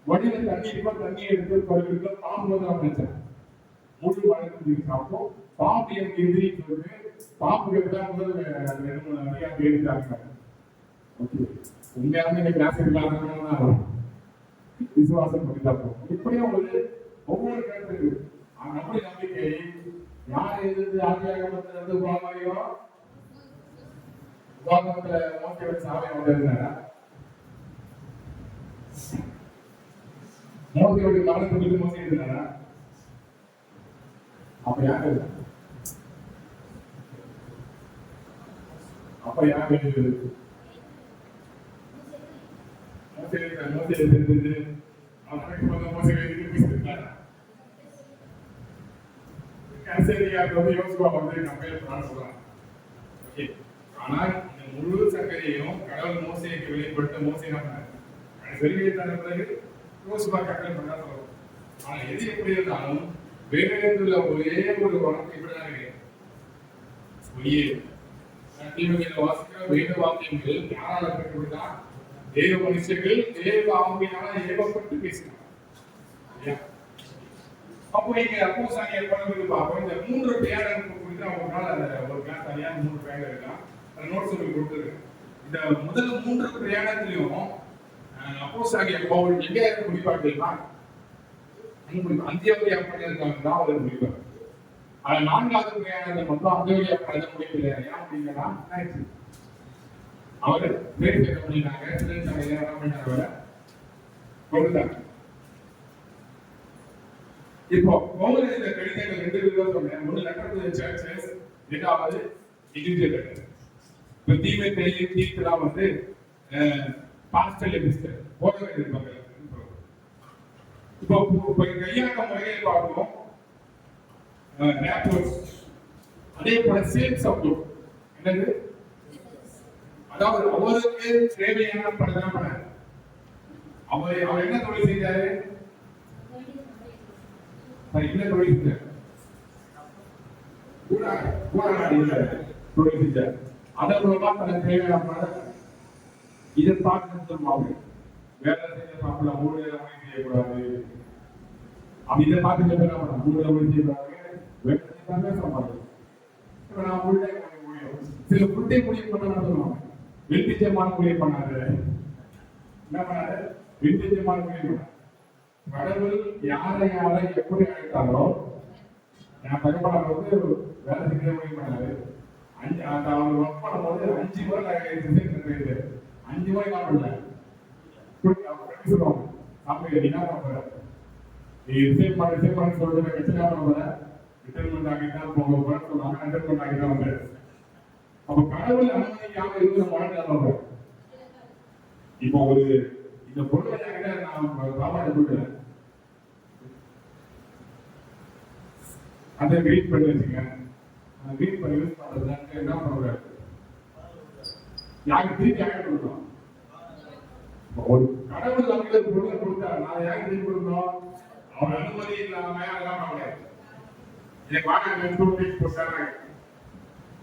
வழியில தண்ணி இருக்கும், தண்ணி எடுத்து பழுவிட்டு பாம்பு தான் நினைச்சேன். முழு பழத்தை சாப்பிட்டோம். பாம்பு எனக்கு எதிரி சொல்லுது. பாம்புக்கு தான் முதல் 2-3 நிறையா தேடிட்டாங்க. உண்மையாலுமே இன்னைக்கு கிளாஸ் இல்லாத விசுவாசம் பண்ணிதான். இப்படியே ஒரு ஒவ்வொரு கருத்துக்கு நம்முடைய நம்பிக்கை யார் எதிர்த்து ஆதியாகமத்திலிருந்து உபாகமோ உபாகமத்துல மோசையோட சாமி வந்து இருந்தாரா, மோசையோட மரணத்துக்கு மோசை இருந்தாரா? அப்ப யாரு முழு சங்கரையும் கடவுள் மோசைக்கு வெளிப்படுத்த மோசை பிறகு யோசுவா கட்டளை பண்ணா சொல்லுவோம். ஆனா எது எப்படி இருந்தாலும் வேதத்துல ஒரே ஒரு வார்த்தை இப்படிதான் இருக்கு, வாசிக்கிற வேத வாக்கியங்கள் யாரால பெற்றுதான் தேவ மனுஷர்கள் தேவ ஆவியினால ஏவப்பட்டு பேசினாங்க. அப்போ இங்க அப்போஸ்தலர் எப்படின்னு பார்ப்போம். இந்த 3 பேரனுக்கு குறித்து அவங்களால ஒரு கிளாஸ் தனியா 3 பேர் இருக்கான், அந்த நோட்ஸ் உங்களுக்கு கொடுத்துருக்கேன். இந்த முதல் 3 பிரயாணத்திலையும் அப்போஸ்தலர் பவுல் எங்க முடிப்பார் தெரியுமா? அந்தியோகியா பட்டணத்துல தான் அவர் முடிப்பார். ஆனா 4வது பிரயாணத்தை மட்டும் அந்தியோகியா பட்டணம் முடிக்கல. ஏன் அப்படின்னா அவர் பேர் பண்ணிட்டாங்க, இப்போ பவுல் இந்த கடிதங்கள் 2 விதமா சொன்னேன். ஒன்னு லெட்டர் டு தி சர்ச்சஸ், இரண்டாவது இண்டிவிஜுவல் லெட்டர். இப்போ தீமை தெளிவு தீர்த்துலாம் வந்து பாஸ்டல் எபிஸ்டல் போதகர் இருப்பாங்க. இப்போ கையாண்ட முறையை பார்க்கிறோம். அதே போல சேல்ஸ் ஆஃப் என்னது, அதாவது அவருக்கு தேவையான பணம் பண்ணாரு. அவர் என்ன தொழில் செஞ்சாரு? என்ன தொழில் செஞ்சார்? தொழில் செஞ்சார். அதன் மூலமா தனக்கு தேவையான பணம் இதை பார்க்கணும் சொல்லுவாங்க. வேலை செய்ய சாப்பிட ஊழியர் செய்யக்கூடாது. அப்படி இதை பார்த்து சொல்ல ஊழியர் செய்யக்கூடாது. வேலை செய்யவே சம்பாதிக்கும். இப்ப நான் ஊழியர் சில புட்டை முடிவு பண்ண சொல்லுவாங்க. வெள்ளிச்சமான முடிவு பண்ணாரு. என்ன பண்ணாரு? வெள்ளிச்சமான முடிவு பண்ணாரு. கடவுள் யாரை யாரை எப்படி அழைத்தாங்களோ, நான் தகப்பனார் வந்து வேலை செய்ய முடிவு பண்ணாரு. அவர் ஒர்க் பண்ணும்போது 5 முறை 5 முறை நான் பண்ணல சொல்லுவாங்க. அப்ப என்ன பண்ற நீ ரிசைன் பண்ண சொல்றது கட்சியா பண்ண ரிட்டர்மெண்ட் ஆகிதான் போக போறேன்னு சொன்னாங்க. ரிட்டர்மெண்ட் ஆகிதான் வந்தாரு. அப்ப கடவுள் அனுமதிக்காம இருந்து நம்ம வாழ்க்கை. இப்போ ஒரு இந்த பொருளை நான் சாப்பாடு கொடுக்குறேன், அதை வெயிட் பண்ணி வச்சுங்க. வெயிட் பண்ணி யூஸ் பண்றது என்ன பண்ணுறாரு? யாருக்கு திருப்பி யாருக்கு கொடுக்கணும்? ஒரு கடவுள் நமக்கு பொருளை கொடுத்தாரு, நான் யாருக்கு திருப்பி கொடுக்கணும்? அவர் அனுமதி இல்லாம அதெல்லாம் பண்ண எனக்கு வாங்க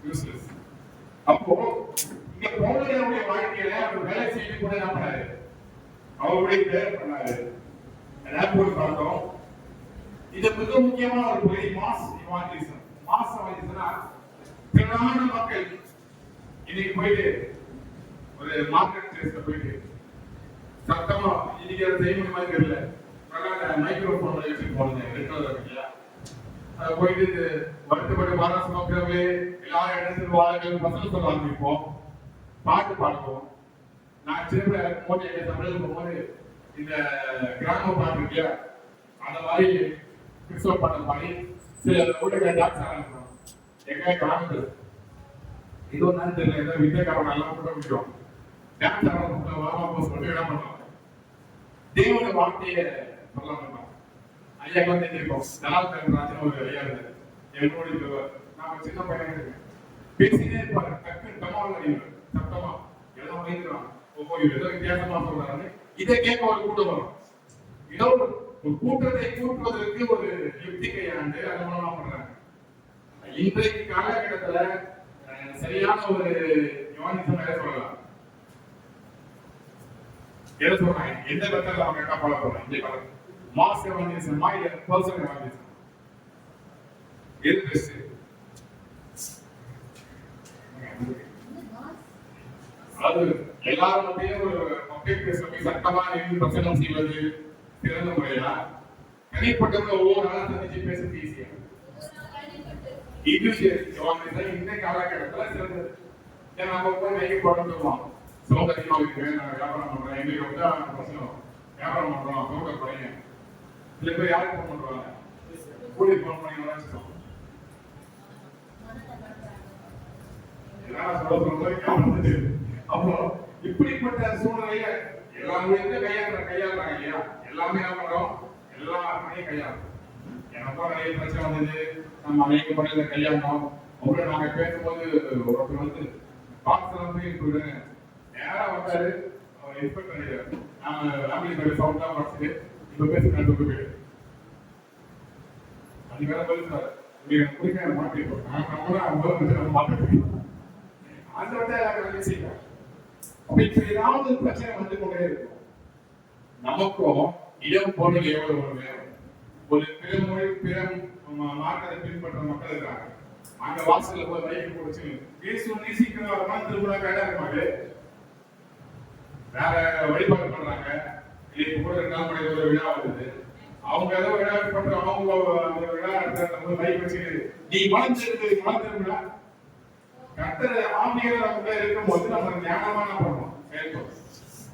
யூஸ்லெஸ். அப்போ இங்க பவுலுடைய வாழ்க்கையில அவர் வேலை செய்து கூட என்ன பண்ணாரு? அவருடைய பேர் பண்ணாரு. போய் பார்த்தோம். இது மிக முக்கியமான ஒரு பகுதி மாஸ் இவாஞ்சலிசம். மாஸ் இவாஞ்சலிசம்னா திரளான மக்கள் இன்னைக்கு போயிட்டு ஒரு மார்க்கெட் பிளேஸ்ல போயிட்டு சத்தமா இன்னைக்கு அதை செய்ய மாதிரி தெரியல, மைக்ரோஃபோன் வச்சுட்டு போனது ரெண்டாவது அதை போயிட்டு வருத்தப்பட்டு வர சுமக்கிறவே எல்லாரும் இடத்துல வாழ்க்கை வசனம் சொல்ல ஆரம்பிப்போம், பாட்டு பாடுவோம். நான் சின்ன போது எங்க தமிழில் போகும்போது இந்த கிராம பாட்டு இருக்கியா, அந்த மாதிரி கிறிஸ்தவ பாடல் பாடி சில ஊடக டான்ஸ் ஆரம்பிக்கிறோம். எங்க கிராமத்தில் இது ஒரு நாள் தெரியல, ஏதோ வித்தியக்காரன் நல்லா கூட முடியும் டான்ஸ் ஆரம்பிச்சு வாமா போஸ் பண்ணி என்ன பண்ணுவாங்க, தேவனுடைய வார்த்தையை சொல்ல மாட்டாங்க. ஐயா வந்து தெரியும் தலால் ஒரு ஐயா இருந்தாரு என்னோட, நாம சின்ன பையன் இருக்கேன், பேசினே இருப்பாரு. டக்குன்னு டமால் அறிவார் சத்தமா எல்லாம் வைக்கிறான். ஒவ்வொரு ஏதோ வித்தியாசமா சொல்றாரு. இதை கேட்க ஒரு கூட்டம் வரும். ஏதோ ஒரு கூட்டத்தை கூட்டுவதற்கு ஒரு யுக்தி கையாண்டு அதை மூலமா பண்றாங்க. இன்றைக்கு காலகட்டத்துல சரியான ஒரு யோனிசம் எதை சொல்லலாம், எதை சொல்றாங்க, எந்த விதத்துல அவங்க என்ன ஃபாலோ பண்றாங்க? இந்த காலம் மாஸ் எவாஞ்சலிசமா இல்ல பர்சனல் எவாஞ்சலிசம் எது பெஸ்ட்? அது எல்லாரும் மத்தியும் ஒரு பப்ளிக் பிளேஸ்ல போய் சத்தமா நின்று பிரசங்கம் செய்வது சிறந்த முறையா, தனிப்பட்டவங்க ஒவ்வொரு நாளும் சந்திச்சு பேசுறது ஈஸியா? இந்த காலகட்டத்துல சிறந்தது. ஏன்னா நம்ம போய் நைக்கு போடணும் சொல்லுவோம், சவுண்ட் அதிகமா இருக்கு, நான் வியாபாரம் பண்றேன், எங்களுக்கு வந்து பிரச்சனை வியாபாரம் பண்றோம் சவுண்ட் குறைங்க. சில பேர் யாருக்கு போன் பண்றாங்க, கூலி போன் பண்ணி வச்சுக்கோம். அப்போ இப்படிப்பட்ட சூழ்நிலையில எல்லாமே கையாளுறாங்க இல்லையா? எல்லாமே என்ன பண்றோம், எல்லா பணியும் கையாளுறோம். எனக்கும் நிறைய பிரச்சனை வந்தது, நம்ம அநேக பணியில கையாண்டோம். அவங்கள நாங்க பேசும்போது ஒருத்தர் வந்து பாக்ஸ்ல போய் நேரா வந்தாரு, அவர் எக்ஸ்பெக்ட் பண்ணிடுறாரு. நாம ஃபேமிலி சவுண்ட் தான் படிச்சுட்டு இப்ப பேசுறேன் போயிடு அது வேற பேசுறாரு. உங்களுக்கு பிடிக்க மாட்டிருக்கோம், நம்ம அவங்க மாட்டு அந்த வந்து எல்லாரும் செய்யலாம். அப்ப இப்ப ஏதாவது பிரச்சனை வந்து கொண்டே இருக்கும். நமக்கும் இடம் பொருள் எவ்வளவு ஒரு நேரம், ஒரு பிறமொழி பிற மார்க்கத்தை பின்பற்ற மக்கள் இருக்காங்க. அங்க வாசல்ல போய் மைக்கு போச்சு பேசுவோம், சீக்கிரம் வரமா திருவிழா கேட்டா இருப்பாங்க, வேற வழிபாடு பண்றாங்க. இன்னைக்கு கூட 2 மணி ஒரு விழா வருது, அவங்க ஏதோ விழா பண்ற அவங்க அந்த விழா நடத்துற மைக் வச்சு நீ மலர்ந்திருந்தா கர்த்தர் ஆவியானவர் நமக்குள்ள இருக்கும்போது நம்ம ஞானமா பண்ணுவோம் செயல்படும்.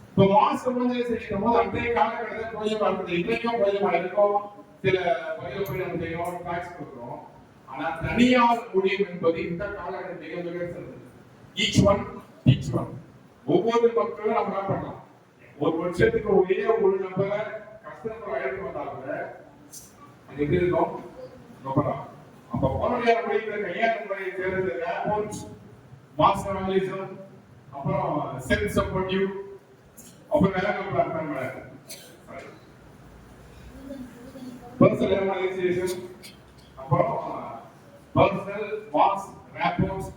இப்போ மாசம் வந்து செய்யும் போது அன்றைய காலகட்டத்தில் கொஞ்சம் பார்க்குது, இன்றைக்கும் கொஞ்சமா இருக்கும். சில பயிர்கள் நம்ம செய்யணும், டாக்ஸ் கொடுக்குறோம். ஆனா தனியார் ஊழியம் என்பது இந்த காலகட்டத்தில் மிக மிக சிறந்தது. Each one teach one. ஒவ்வொரு மக்களும் நம்ம என்ன பண்ணலாம், ஒரு வருஷத்துக்கு ஒரே ஒரு நம்பரை கஸ்டமர் அழைத்து வந்தா கூட அது எப்படி இருக்கும்? ரொம்ப தான். அப்ப போனடியார் அப்படிங்கிற கையாளர் முறையை தேர்ந்தெடுத்த ரேப்போர்ட்ஸ், மாஸ் அனாலிசம், அப்புறம் செல்ஃப் சப்போர்ட்டிவ், அப்புறம் வேற நம்ம அர்த்தம் பர்சனல் அனாலிசிஸ், அப்புறம் பர்சனல் மாஸ் ரேப்போர்ட்ஸ்.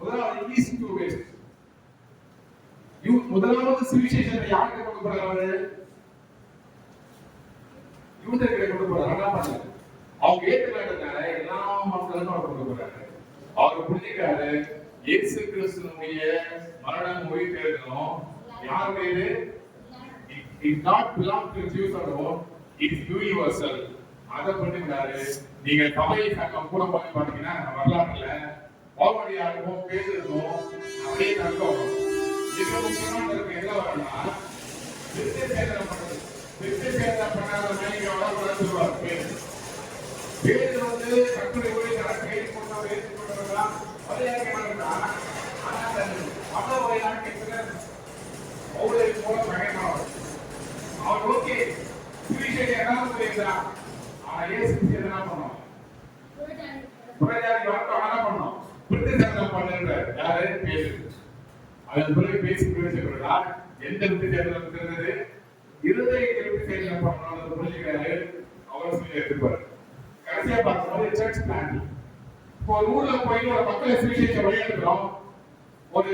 முதலாவது ஈஸி டு வேஸ்ட். முதலாவது சுவிசேஷத்தை யாருக்கு கொண்டு போறாரு? யூதர்களை கொண்டு போறாரு. என்ன பண்ணல? அவங்க ஏற்றுக்கிட்டதுனால எல்லா மக்களுக்கும் அவர் கொண்டு போறாரு. அவர் புரிஞ்சுக்கிறாரு இயேசு கிறிஸ்துவினுடைய மரணம் உயிர்த்தெழுதலும் யாருடையது? It not belong to Jews alone, it is universal. அதை புரிஞ்சுக்கிறாரு. நீங்க சபை சங்கம் கூட போய் பார்த்தீங்கன்னா வரலாறுல பவுலடியாருக்கும் பேதுருக்கும் அப்படியே தங்கம் மிக முக்கியமான இருக்கு. என்ன வரணும்னா விருத்தசேதனம் பண்றது. விருத்தசேதனம் பண்ணாத மனைவியோட வளர்த்துருவார் பேரு. பேரு வந்து கட்டுரை போய் கைது கொண்டு பேசி கொண்டவர்களாம் பரியாக்கமானா. ஆனா அவ்வளவு ஒரு நாட்கள் பவுலை போல பயணமாவார். அவர் ஓகே சுவிசேஷம் என்ன சொல்லியிருந்தான். ஆனா இயேசு என்ன பண்ணோம்? புறஜாதி வரட்டும் என்ன பண்ணோம்? விருத்தசேதனம் பண்ணுன்ற யாரு? பேரு. அதன் பிறகு பேசி பேசுகிறா எந்த விருத்தசேதனம் இருந்தது? இருதயத்தை விருத்தசேதனம் பண்ணணும் புரிஞ்சுக்கிறாரு. அவர் சொல்லி எடுத்துப்பாரு. கடைசியா பார்க்கும்போது சர்ச் பிளான். இப்போ ஒரு ஊர்ல போய் ஒரு மக்களை சுவிசேஷம் வழிநடத்துறோம். ஒரு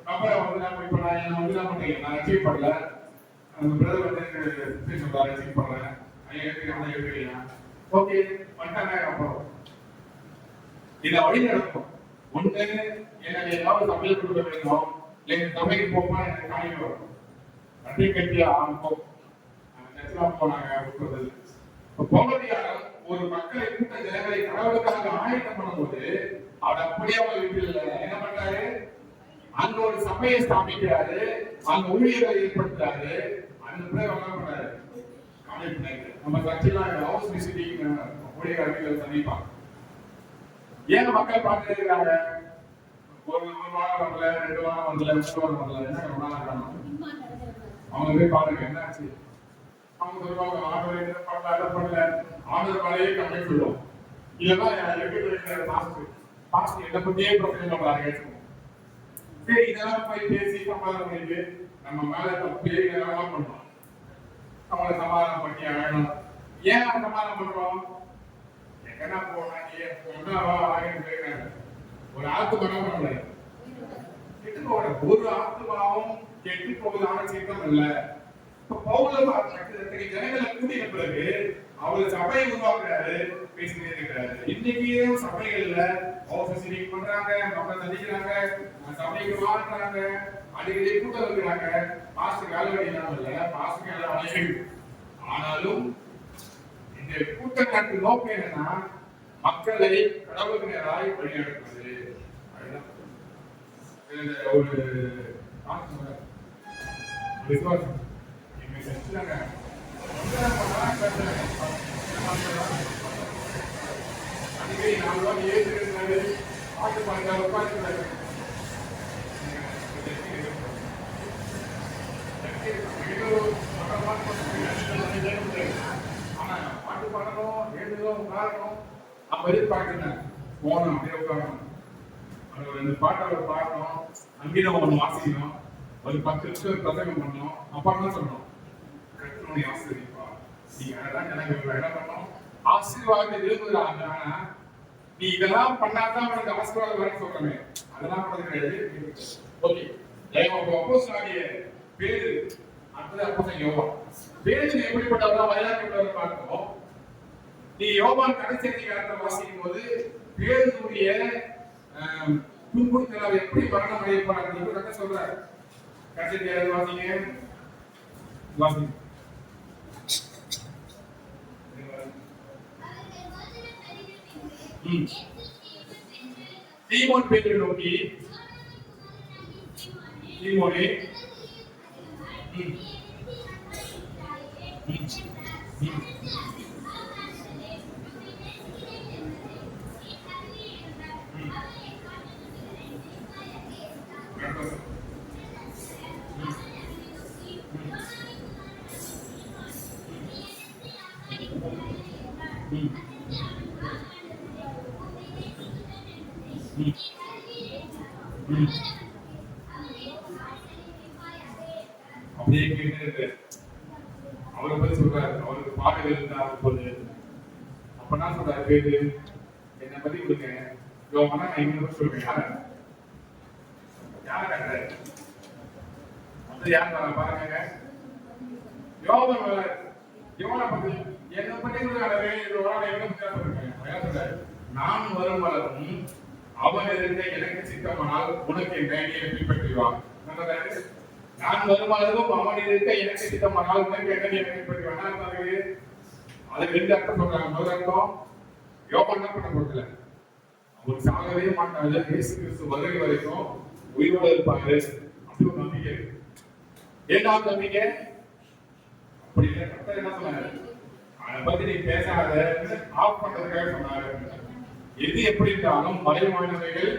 நம்பரை வந்து நான் இப்ப நான் வந்து என்ன பண்றீங்க? நான் அச்சீவ் பண்ணல. அந்த பிரதர் வந்து சுவிசேஷம் அச்சீவ் பண்றேன். ஐயா எடுத்துக்கிறீங்க. ஓகே பண்ணிட்டாங்க. அப்புறம் இதை வழி நடக்கும். ஒண்ணு எனக்கு ஏதாவது சமையல் கொடுக்க வேணும், இல்லை சமையல் போமா எனக்கு காணிக்க வரும். நன்றி கட்டியா ஆரம்பம் போனாங்க கொடுக்குறது. பவுலடியார் ஒரு மக்களை கூட்ட ஜனங்களை கடவுளுக்காக ஆயத்தம் பண்ணும்போது அவர் அப்படியே அவங்க வீட்டில் என்ன பண்றாரு? அங்க ஒரு சபையை ஸ்தாபிக்கிறாரு, அங்க ஊழியர்களை ஏற்படுத்துறாரு. அந்த பிறகு என்ன பண்றாரு? நம்ம சர்ச்செல்லாம் ஹவுஸ் விசிட்டிங் ஊழியர்கள் சந்திப்பாங்க. ஏன் மக்கள் பார்த்துட்டு இருக்காங்க? ஒரு வாரம் வரல, 2 வாரம் வரல, 3 வாரம் வரல, என்ன காரணம்? அவங்க போய் பாருங்க என்ன ஆச்சு. அவங்க சொல்லுவாங்க ஆர்டர் என்ன பண்ணல, அதை பண்ணல, ஆர்டர் மேலேயே கம்மியாக சொல்லுவோம். இதெல்லாம் எப்படி பாஸ்ட் இதை பத்தியே பிரச்சனை பண்றாங்க. சரி இதெல்லாம் போய் பேசி சமாதானம் பண்ணிட்டு நம்ம மேல தப்பு இதெல்லாம் பண்றோம். அவங்களை சமாதானம் பண்ணி வேணும். ஏன் சமாதானம் பண்றோம்? என்ன போனா ஒரு ஆத்மா பண்ணல கெட்டு போட ஒரு ஆத்மாவும் கெட்டு போவதான சீக்கிரம் இல்ல. ஜனங்களை கூட்டிய பிறகு அவர் சபையை உருவாக்குறாரு, பேசிட்டே இருக்கிறாரு. இன்னைக்கு சபைகள்ல ஆபீஸ் பண்றாங்க, மக்கள் சந்திக்கிறாங்க, சபைக்கு வாழ்றாங்க, அடிக்கடி கூட்டம் இருக்கிறாங்க. பாஸ்டர் வேலை இல்லாம இல்ல, பாஸ்டர் எல்லாம். ஆனாலும் இந்த கூட்டத்திற்கு நோக்கம் என்னன்னா மக்களை கடவுளுக்கு நேராய் வழிநடத்துவது. ஒரு விசுவாசம் அடிக்கடி 4 வாரம் ஏற்றுக்கிறாரு, பாட்டு பாடுறாரு, உட்காந்துக்கிறாரு. ஆனா பாட்டு பாடணும், எழுதணும், உட்காரணும், அப்ப எதிர்பார்க்கிறேன் போகணும், அப்படியே உட்காரணும். அது ஒரு 2 பாட்டு அவர் பாடணும், அங்கீதம் ஒன்று வாசிக்கணும், ஒரு 10 நிமிஷம் பிரசங்கம் பண்ணணும். அப்பா என்ன சொல்லணும்? கர்த்தருடைய ஆசீர்வதிப்பா. நீங்க அதான் எனக்கு என்ன பண்ணணும்? ஆசீர்வாதத்தை விரும்புகிறாங்க. ஆனா நீ இதெல்லாம் பண்ணாதான் உனக்கு ஆசீர்வாதம் வர சொல்றமே, அதெல்லாம் கிடையாது. ஓகே, அப்போஸ்தலனாகிய பேதுரு, அடுத்தது அப்போஸ்தலன் யோவான். பேதுரு எப்படிப்பட்டவரா வயலாற்றவரா பார்க்கிறோம். நீ யோவான் கடைசி அதிகாரத்தை வாசிக்கும் போது பேதுருடைய துன்புறுத்தல் எப்படி மரணம் அடையப்படாது கதை சொல்றாரு. கடைசி அதிகாரத்தை வாசிங்க. சீமோன் பேதுரு நோக்கி, சீமோனே ம். ம். ம். அப்படியே கேட்டு அவரை பத்தி சொல்றாரு. அவருக்கு பாடல் இருந்தா போது அப்ப என்ன சொல்றாரு பேரு என்னை பத்தி கொடுங்க யோகனா நான் இவங்க பத்தி சொல்றேன். யார வந்து யார் வர பாருங்க யோகன் வர யோகனை பத்தி என்னை பத்தி சொல்றாரு. நான் வரும் வளரும் அவன் இருந்த எனக்கு சித்தமானால் உனக்கு என்ன பின்பற்றுவான். நான் வருமானதும் அவன் இருக்க எனக்கு சித்தமானால் உனக்கு என்ன பின்பற்றுவான். அதுக்கு ரெண்டு அர்த்தம் சொல்றாங்க. முதல் அர்த்தம் யோகா என்ன பண்ண போறதில்ல, அவர் சாகவே மாட்டாரு, இயேசு கிறிஸ்து வருகை வரைக்கும் உயிரோட இருப்பாரு அப்படி ஒரு நம்பிக்கை இருக்கு. ஏதாவது நம்பிக்கை அப்படி இல்லை. கர்த்தர் என்ன சொன்னாரு, அதை பத்தி நீ பேசாத ஆஃப் பண்றதுக்காக சொன்னாரு. எது எப்படி இருந்தாலும் மறைவானவைகள்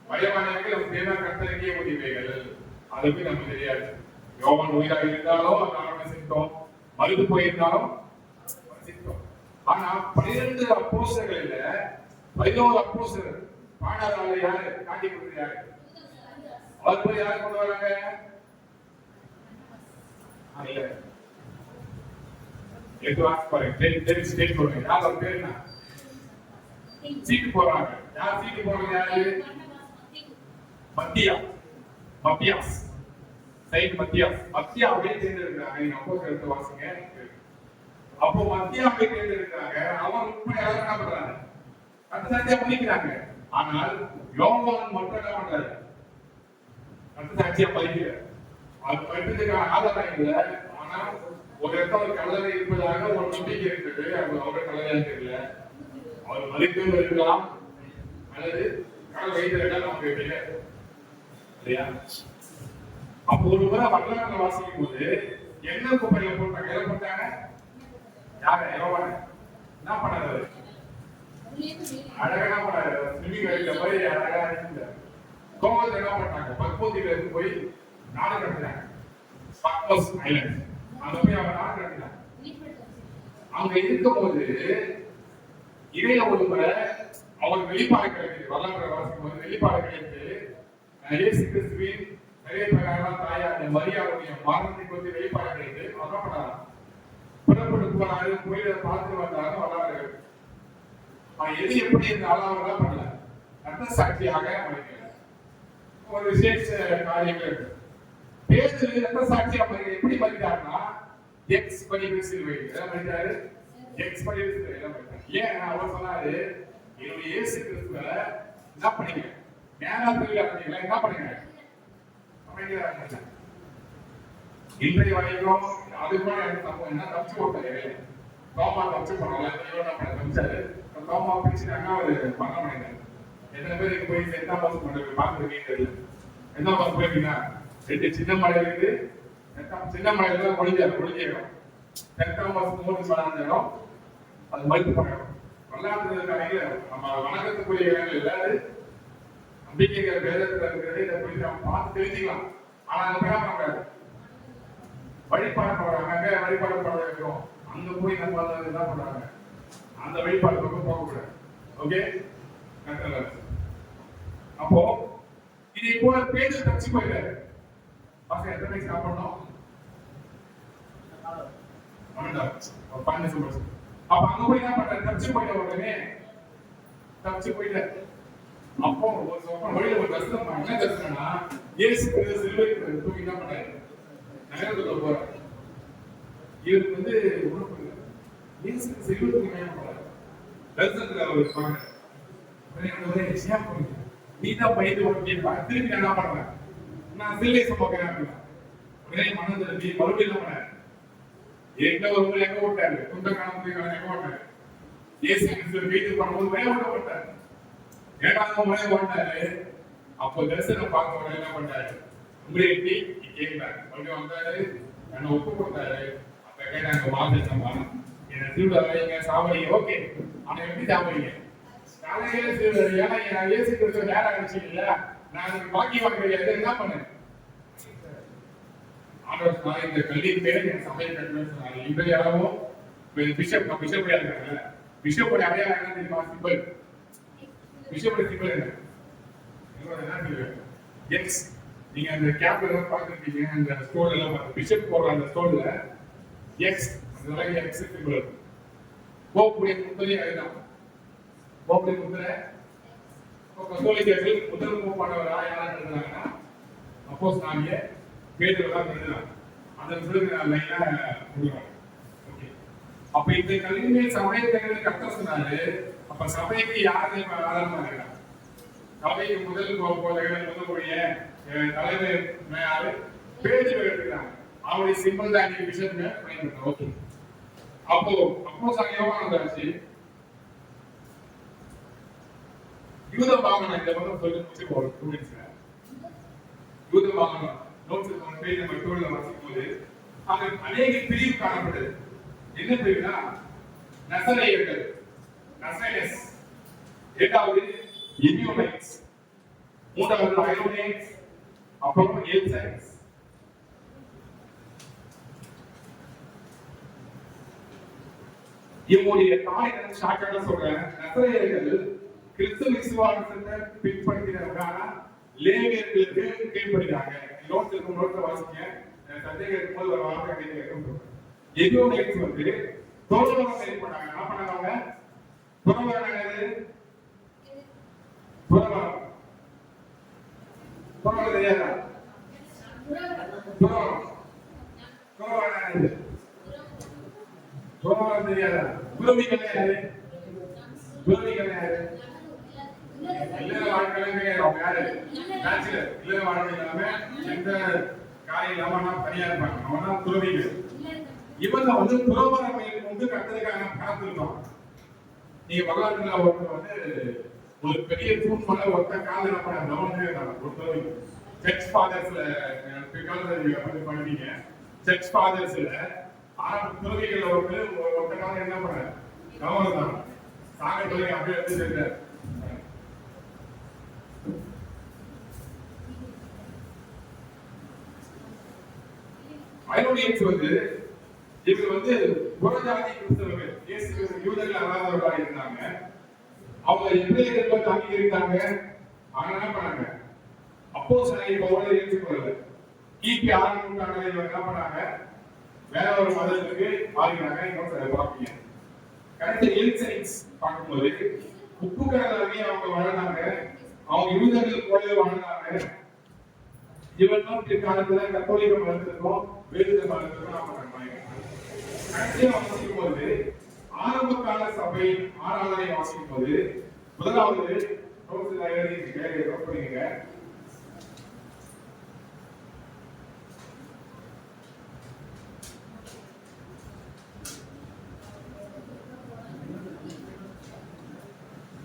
நமக்கு தேவை கர்த்தருக்கே உதவிகள். அதை போய் நமக்கு தெரியாது. யோவான் உயிராக இருந்தாலும் அதனால சித்தம், மறுத்து போயிருந்தாலும் சித்தம். ஆனா 12 அப்போஸ்தலர்கள்ல 11 அப்போஸ்தலர் பாடலாளர் யாரு காட்டி கொடுத்தது யாரு? அவர் போய் யாரை கொண்டு வராங்க? இல்ல எட்டு வாக்கு பாருங்க. ஸ்டேட் போடுங்க. யார் அவர் பேர் என்ன? சீட்டு போறாங்க. யார் சீட்டு போறாங்க? யாரு? மத்தியாஸ் சைட் மத்தியாஸ். மத்தியாவை தேர்ந்தெடுக்கிறாங்க. நீங்க அப்போஸ்தலர் எடுத்து வாசிங்க. அப்போ மத்தியாவை தேர்ந்தெடுக்கிறாங்க. அவன் உண்மை யாரும் என்ன பண்றாங்க? கர்த்தர் பண்ணிக்கிறாங்க. ஆனால் யோவான் மட்டும் என்ன பண்றாரு? கர்த்தர் பதிக்கல. அது பதிக்கிறதுக்கான ஆதாரம் இல்லை. ஆனா ஒரு இடத்துல கல்லறை இருப்பதாக ஒரு நம்பிக்கை இருக்குது. அவரோட கல்லறையாக தெரியல. அவர் மதிக்கும் இருக்கலாம் அல்லது கடல் வைத்திருக்கலாம், நமக்கு தெரியாது இல்லையா? அப்போ ஒரு முறை வரலாற்றை வாசிக்கும் போது என்ன குப்பையில போட்டாங்க? எதை போட்டாங்க? யார? யோவான என்ன பண்ணாரு? அழகா என்ன பண்ணாரு? ஸ்விமிங் வேலையில போய் அழகா இருந்தார். கோவத்தை என்ன பண்ணாங்க? பத்மோதியில இருந்து போய் நாடு கடத்தினாங்க. பத்மோஸ் ஐலண்ட் அங்க போய் அவங்க நாடு கடத்தினாங்க. அங்க இருக்கும் போது இடையில ஒரு முறை அவர் வெளிப்பாடு கிடைக்குது. வரலாற்றை வாசிக்கும் போது வெளிப்பாடு கிடைத்து இயேசு கிறிஸ்துவின் நிறைய பேரான தாயார் மரியாதைய மரணத்தை குறித்து வெளிப்பாடு கிடைத்து என்ன பண்ணாரு? புறப்பட்டு போனாரு. கோயிலை பார்த்து வந்தாரு. வரலாறு எது எப்படி இருந்தாலும் அவர் என்ன பண்ணல, ரத்த சாட்சியாக ஒரு விசேஷ காரியங்கள் இருக்கு. பேசுறது ரத்த சாட்சியா எப்படி மதித்தாருன்னா எக்ஸ் பதிவு சிலுவை மதித்தாரு. எக்ஸ் பதிவு சிலுவை ஏன் அவர் சொன்னாரு, என்னுடைய இயேசு கிறிஸ்துவ என்ன பண்ணீங்க? நேரா பிரிவில் அடைஞ்சீங்களா? என்ன பண்ணீங்க? அமைதியாக இன்றைய வரைக்கும் அது கூட எனக்கு என்ன தப்பிச்சு போட்டாரு. தோமா தப்பிச்சு போனால தப்பிச்சாரு. தோமா பிடிச்சிட்டாங்க. அவர் பண்ண மாட்டேங்க. எத்தனை பேருக்கு போய் சென்டா பாஸ் பண்றது பார்த்துருக்கீங்க தெரியல. என்ன பாஸ் போயிருக்கீங்கன்னா 2 சின்ன மலை இருக்குது. சின்ன மலையில ஒளிஞ்சிடும். சென்டா பாஸ் 3 சாதாரணம் அது மறுத்து பண்ணணும். வரலாற்று நம்ம வணக்கத்துக்குரிய இடங்கள் இல்லாது நம்பிக்கைங்கிற வேதத்துல இருக்கிறது. இதை போய் நம்ம பார்த்து தெரிஞ்சுக்கலாம். ஆனா அங்க என்ன பண்ணக்கூடாது? வழிபாடு போறாங்க. வழிபாடு பண்ண இருக்கிறோம். அங்க போய் நம்ம என்ன பண்றாங்க? அந்த வழிபாடு பக்கம் போகக்கூடாது. ஓகே, அப்போ இதை போல பேச்சு தச்சு போயிட்டாரு. பசங்க எத்தனை மணிக்கு சாப்பிடணும்? 12 சொல்லுங்க. அப்ப அங்க போய் என்ன பண்றாரு? தச்சு போயிட்ட உடனே தச்சு போயிட்டாரு. அப்போ வழியில ஒரு தரிசனம் என்ன தரிசனம்னா இயேசு சிலுவை தூக்கி என்ன பண்றாரு? நகரத்துக்குள்ள போறாரு. இவருக்கு வந்து உணவு இல்லை. இயேசு சிலுவை தூக்கி என்ன பண்றாரு? தரிசனத்துல அவர் பாக்குறாரு. நீ தான் பயந்து திருப்பி என்ன பண்றேன்? நான் சிலுவை சுமக்கிறேன். ஒரே மனதில் நீ மறுபடியும் என்ன பண்ண? எங்க ஒரு எங்க விட்டாரு? துண்ட காலத்துக்கு எங்க விட்டாரு? இயேசு கிறிஸ்துவை கைது பண்ணும்போது பயப்படப்பட்டாரு. 7ஆம் முறை ஓட்டாரு. அப்போ தரிசனம் பார்க்க என்ன பண்ணாரு? உங்களை எட்டி கேட்கிறாரு. மறுபடியும் வந்தாரு. என்ன ஒப்பு கொடுத்தாரு. அப்ப கேட்டாங்க மாதமா என்ன திருவிழா வைங்க சாவடிங்க. ஓகே, ஆனா எப்படி சாவடிங்க? காலையில திருவிழா. ஏன்னா இயேசு கிறிஸ்துவ நேரம் அடிச்சீங்கல்ல, நான் பாக்கி வாங்குறது என்ன பண்ணேன்? ஆண்டவர் சொன்னாரு, இந்த கல்வியின் பேர் என் சபையை கட்டணும்னு சொன்னாரு. இன்றைய அளவும் பிஷப் பிஷப் இருக்காங்கல்ல, பிஷப்போட அடையாளம் என்ன தெரியுமா? சிம்பிள். பிஷப்போட சிம்பிள் என்ன? என்ன தெரியும்? எக்ஸ். நீங்க அந்த கேப்ல எல்லாம் பார்த்துருப்பீங்க, அந்த ஸ்டோல் எல்லாம் பார்த்து பிஷப் போடுற அந்த ஸ்டோல்ல எக்ஸ், அதனால எக்ஸ் சிம்பிள். போப்புடைய முத்திரை அதுதான். போப்புடைய முத்திரை கத்தோலிக்கர்கள் முதல் போப்பானவரா யாராவது இருந்தாங்கன்னா அப்போஸ் நாகிய பேதுரு தான் இருந்தாங்க. அந்த பிறகு லைனா கொடுக்குறாங்க. ஓகே, அப்ப இந்த கல்வி சமயத்தை கத்த சொன்னாரு. அப்ப சபைக்கு யாரு ஆதாரமா இருக்கிறாங்க? சபைக்கு முதல் முதலுடைய தலைவர் யாரு? பேதுரு இருக்கிறாங்க. அவருடைய சிம்பிள் தான் நீங்க விஷயத்துல பயன்படுத்துறோம். ஓகே, அப்போ யோவான் வந்தாச்சு. யூத வாகனம் இந்த பக்கம் சொல்லி முடிச்சு ஒரு 2 மினிட்ஸ்ல யூத வாகனம் நோட்ஸ் ஒரு பேஜ் நம்பர் 2ல வாசிக்கும் போது அங்க அநேக பிரிவு காணப்படுது. என்ன பிரிவுனா நசரேயர்கள், நசரேயஸ், இரண்டாவது எபியோனைட்ஸ், மூன்றாவது அயோனைட்ஸ், அப்புறம் எல்சைட்ஸ். இவங்களுடைய தாய் ஷாக்காக சொல்றேன். நசரேயர்கள் கிறிஸ்துவ விசுவாசத்தை பின்பற்றுகிறவங்க, ஆனா லேவியர்களுக்கு கீழ்ப்படுகிறாங்க. நோட்ல வாசிக்க சந்தேகம் இருக்கும்போது ஒரு வார்த்தை கேட்க எபியோனைட்ஸ் வந்து துறவரம் செயல்பட்டாங்க. என்ன பண்ணாங்க? துறவரம் தெரியாதா? துறவரம் தெரியாதா? துறவிகள் யாரு? துறவிகள் யாரு? இல்லற வாழ்க்கை அவங்க யாரு? பேச்சுலர். இல்லற வாழ்க்கை இல்லாம எந்த காரியம் இல்லாம தனியா இருப்பாங்க. அவனா துறவிகள். இவங்க வந்து துறவரமை கொண்டு கத்ததுக்காக காத்திருப்பாங்க. நீங்க வரலாற்றுல ஒரு பெரிய தூண் மேல ஒருத்த கால கவனமே ஒரு துறவி. சர்ச் ஃபாதர்ஸ்ல பண்ணுவீங்க. சர்ச் ஃபாதர்ஸ்ல துறவிகள் ஒருத்த காலம் என்ன பண்ண கவனம் தான் சாக துறை அப்படியே எடுத்து சேர்ந்தார். அயோனியன்ஸ் வந்து இவங்க வந்து புறஜாதி கிறிஸ்தவர்கள், இயேசு யூதர்கள் அல்லாதவர்களாக இருந்தாங்க. அவங்க எபிரேயர்களை அங்கீகரித்தாங்க. ஆனா என்ன பண்ணாங்க? அப்போஸ்தலரை பவுலை ஏற்றுக்கொள்ளல. கிபி 6ஆம் நூற்றாண்டுல இவங்க என்ன பண்ணாங்க? வேற ஒரு மதத்துக்கு மாறினாங்க. இன்னொரு பார்ப்பீங்க. கடைசி எல்சைட்ஸ் பார்க்கும்போது உப்புக்கடலாவே அவங்க வாழ்ந்தாங்க. அவங்க யூதர்கள் போலவே வாழ்ந்தாங்க. இவெல்லாம் பிற்காலத்துல கத்தோலிக்க மதத்திற்கும் வேத மதத்திற்கும் நாம கடைசியா வாசிக்கும் போது ஆரம்ப கால சபை ஆராதனை வாசிக்கும் போது முதலாவது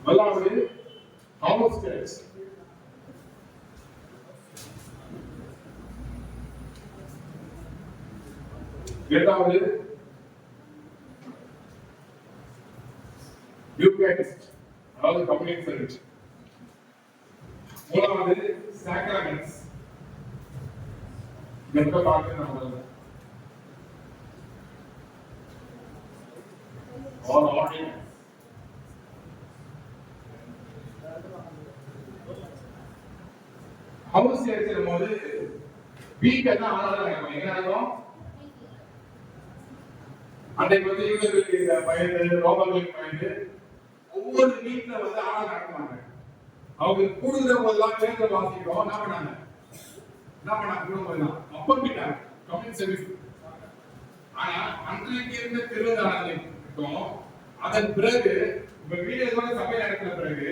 முதலாவது ஹவுஸ் சர்ச். இரண்டாவது யூகரிஸ்ட், அதாவது கம்யூனிட்டி சர்வீஸ். மூணாவது சாக்ரமெண்ட்ஸ். இந்த பார்த்து நம்ம ஆர்டினன்ஸ். ஹவுஸ் சேர்க்கிற போது வீக்கெண்ட் ஆராதனை என்ன ஆகும்? அன்றைக்கு வந்து யூதர்களுக்கு பயந்து, ரோமர்களுக்கு பயந்து ஒவ்வொரு வீட்டுல வந்து ஆராதனை நடத்துவாங்க. அவங்க கூடுகிற போதெல்லாம் வேத வாசிக்கிறோம். என்ன பண்ணாங்க? கூடும் போதெல்லாம் அப்பம்பிட்டாங்க கம்யூனிட்டி சர்வீஸ். ஆனா அன்றைக்கு இருந்த திருவிழா ஆராதனைக்கும் அதன் பிறகு இப்ப வீடுகளோட சபை நடக்கிற பிறகு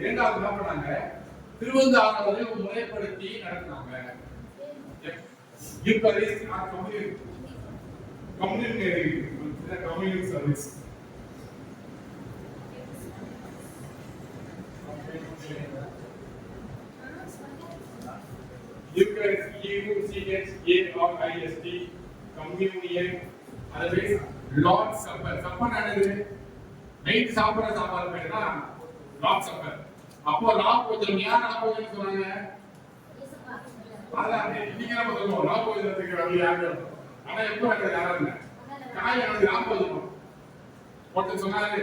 இரண்டாவது என்ன பண்ணாங்க? திருவந்த ஆராதனை முறைப்படுத்தி நடத்தினாங்க. யூகரிஸ்ட் R community service. Eucharist, E-U-C-H-A-R-I-S-T, communion, otherwise Lord's Supper. Supper என்னது? நைட் சாப்பிடுற சாப்பாடு பேர் தான் Lord's Supper. அப்போ ராபோஜனம் யார் ராபோஜனம் சொன்னாங்க? அதான் இன்னைக்கு நம்ம சொல்லுவோம் ராபோஜனத்துக்கு வந்து யாரு? ஆனா எப்போ யாரும் காய் ராபோஜனம் ஒருத்தர் சொன்னாரு,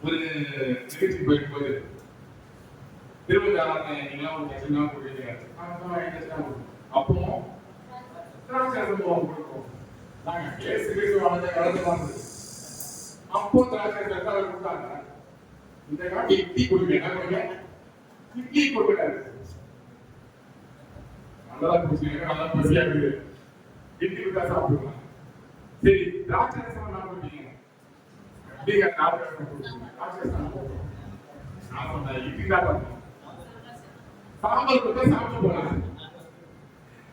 ஒரு நிகழ்ச்சிக்கு போயிருக்கும்போது திருவிழான்னு நீங்களாம் ஒரு கட்சிலாம் போடுவீங்க. அப்போ திராட்சை அனுபவம் கொடுக்கும். நாங்க கேஸ் வாழ்ந்த கடந்து வாழ்ந்தது. அப்போ திராட்சை அவர் கொடுத்தாங்க. இந்த காட்டி இட்லி கொடுங்க, என்ன பண்ணுங்க, இட்லி கொடுக்கிறாரு. நல்லா பூசிங்க, நல்லா பசியா இருக்குது, இட்லி கொடுத்தா சாப்பிடுக்கலாம். சரி, திராட்சை ரசம் நான் கொடுப்பீங்க, அப்படிங்க திராட்சை ரசம் கொடுப்பீங்க, திராட்சை ரசம் கொடுப்போம். நான் சொன்னேன், இட்லி தான் பண்ணணும், சாம்பார் கொடுத்தா சாப்பிட்டு போலாம்.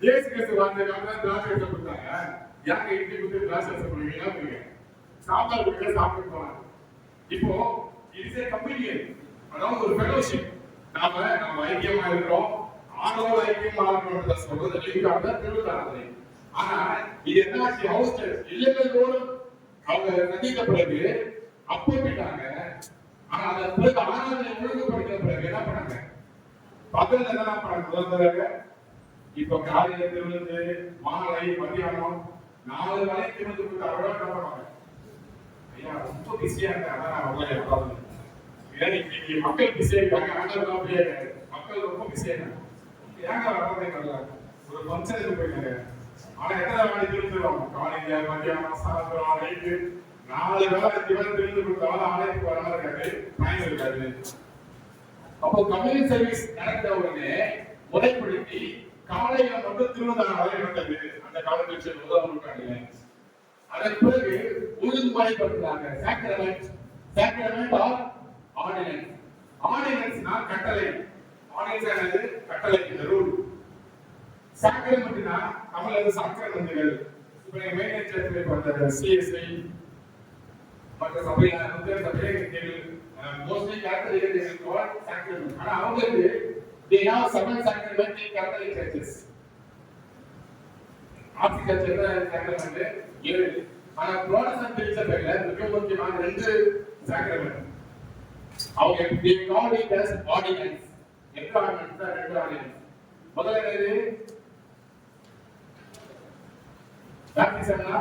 ஏசு கிறிஸ்து வாழ்ந்த காலத்துல திராட்சை ரசம் கொடுத்தாங்க. யாங்க இட்லி கொடுத்து திராட்சை ரசம் கொடுப்பீங்க, சாம்பார் கொடுத்தா சாப்பிட்டு போலாம். இப்போ இது கம்பெனியன், அதாவது ஒரு ஃபெலோஷிப். நம்ம ஐக்கியமா இருக்கிறோம், ஆண்டவரோட ஐக்கியமா இருக்கிறோம் சொல்றது லிங்காக திருவிழாவை. ஆனா இது என்னாச்சு, ஹவுஸ் இல்லைகளோடு அவங்க நதிக்க பிறகு அப்போ போயிட்டாங்க. ஆனா அதை பிறகு ஆராதனை ஒழுங்குபடுத்த பிறகு என்ன பண்ணாங்க, பகல் என்ன பண்ணாங்க, இப்போ காலையிலிருந்து மாலை மதியானம் 4 வேலை திருமணம் கொடுத்தாரோட என்ன பண்ணுவாங்க, ஐயா ரொம்ப பிஸியா இருக்காங்க, அதான் இன்னைக்கு மக்கள் பிஸியா இருக்காங்க, மக்கள் ரொம்ப பிஸியா இருக்காங்க, ஏங்க வரதே நல்லா ஒரு ஃபங்க்ஷனுக்கு போயிருக்காங்க. ஆனா எத்தனை வேலை திருந்துருவாங்க, காலையில மதியானம் சாயந்தரம் நைட்டு 4 வேலை திருந்து கொடுத்தாலும் ஆலயத்துக்கு வர மாதிரி இருக்காது, பயன் இருக்காது. அப்போ கம்யூனிட்டி சர்வீஸ் நடந்த உடனே முறைப்படுத்தி காலையில மட்டும் திருவண்ணாமலை நடந்தது. அந்த காலத்தில் உதவுறாங்க. அதன் பிறகு ஒழுங்குமுறைப்படுத்தினாங்க. Sacrament or ordinance. ஆர்டினன்ஸ்னா கட்டளை, ஆர்டினன்ஸ் கட்டளை, ரூல். சாக்ரமெண்ட்னா தமிழ்ல சாக்ரமெண்ட்கள். இப்போ நீங்க மெயின் சர்ச்சில் பார்த்த சிஎஸ்ஐ மற்ற சபையில மோஸ்ட்லி கேத்தலிக் கால் சாக்ரமெண்ட். ஆனா அவங்களுக்கு they have 7 sacraments in Catholic churches. Orthodox சர்ச்ல சாக்ரமெண்ட் 7. ஆனா புரோட்டஸ்டன்ட் சர்ச்ல மிக முக்கியமான 2 சாக்ரமெண்ட். அவங்க they call it as ordinance. என்வாயன்மென்ட் தான் 2 ordinance. முதல்ல என்னது, பேப்டிசம்னா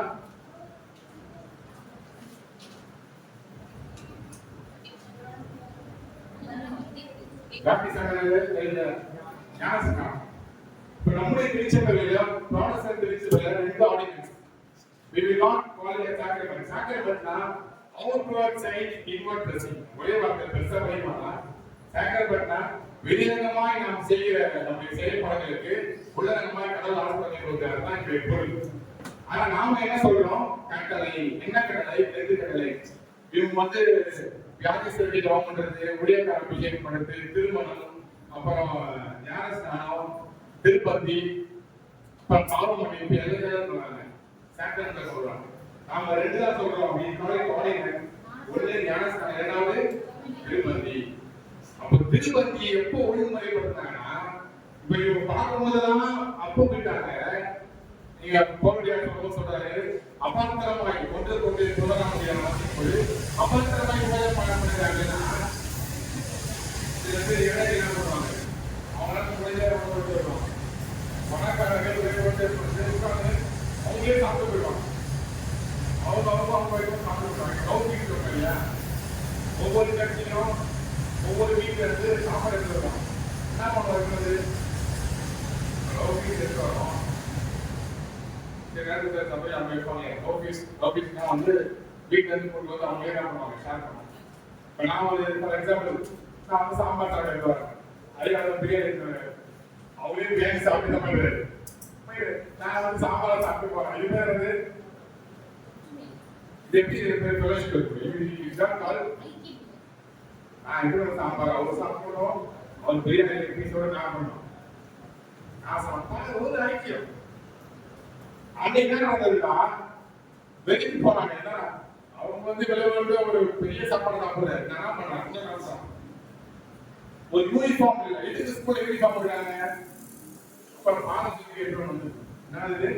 ஞானஸ்நானம். இப்ப நம்முடைய திருச்சபையில புரோட்டஸ்டன்ட் திருச்சபையில 2 ordinance. We will not call it a sacrament. Sacramentனா outward sign, inward blessing. ஒரே வார்த்தை பெருசா படிக்கணும்னா sacramentனா வெளிரங்கமாய் நாம் செய்கிற நம்முடைய செயல்பாடுகளுக்கு உள்ளரங்கமாய் கடவுள் ஆசீர்வாதம் கொடுக்கிறார் தான் இந்த பொருள். ஆனா நாம என்ன சொல்றோம், கட்டளை. என்ன கட்டளை? 2 கட்டளை. இவங்க வியாதிஸ்தருக்கு ஜெபம் பண்றது, ஊழியக்கார அபிஷேகம் பண்றது, திருமணம், அப்புறம் ஞானஸ்நானம், திருப்பதி, அப்புறம் பாவ மன்னிப்பு எல்லாம் சொல்றாங்க. சாக்ரமெண்ட்ல சொல்றாங்க. நாம 2 தான் சொல்றோம். ஒண்ணு ஞானஸ்நானம், 2வது திருப்பதி. அப்ப திருப்பதி எப்போ ஒழுங்குமுறைப்படுத்தினாங்கன்னா, இப்ப இவங்க பார்க்கும்போதெல்லாம் அப்போ போயிட்டாங்க. நீங்க போக சொல்றாரு, அபார்த்தமாய் ஒன்று கொண்டு சொல்லலாம் போது அபார்த்தமாய் பயன்படுகிறாங்கன்னா சில பேர் இடையில என்ன பண்ணுவாங்க, அவங்களால வருவாங்க, பணக்காரர்கள் அவங்களே சாப்பிட்டு போயிடுவாங்க. அவங்க சாப்பிட்டு கௌபிக்கு சொல்றாங்க இல்லையா, ஒவ்வொரு கட்சியும் ஒவ்வொரு வீட்டுல இருந்து சாப்பாடு எடுத்து வருவாங்க. என்ன பண்ணுவாங்க, கௌபிக்கு எடுத்து வரோம். சபை அவங்க வைப்பாங்க. ஆபீஸ்னா வீட்டுல இருந்து கொண்டு வந்து அவங்களே என்ன பண்ணுவாங்க, ஷேர் பண்ணுவாங்க. இப்போ நான் ஃபார் எக்ஸாம்பிள் நான் சாம்பார் சாப்பிட எடுத்து வரேன், அதுக்காக பிரியாணி எடுத்து அவங்களே பிரியாணி சாப்பிட்டு தான் போயிடுறாரு. நான் சாம்பார் சாப்பிட்டு போறேன். இது பேர் வந்து சாம்பார் அவர் சாப்பிடணும், அவர் பிரியாணி பீஸோட நான் பண்ணணும், நான் சாப்பிட்டா ஒரு ஐக்கியம். அன்னைக்கு என்ன நடந்ததுன்னா வெளிக்கு போறாங்க. என்ன அவங்க வெளியே ஒரு பெரிய சாப்பாடு சாப்பிடுறாரு. என்ன பண்றாங்க, ஒரு யூனிஃபார்ம் இல்லை, எதுக்கு ஸ்கூல்ல யூனிஃபார்ம் போடுறாங்க. அப்புறம் பாரம்பரிய என்னது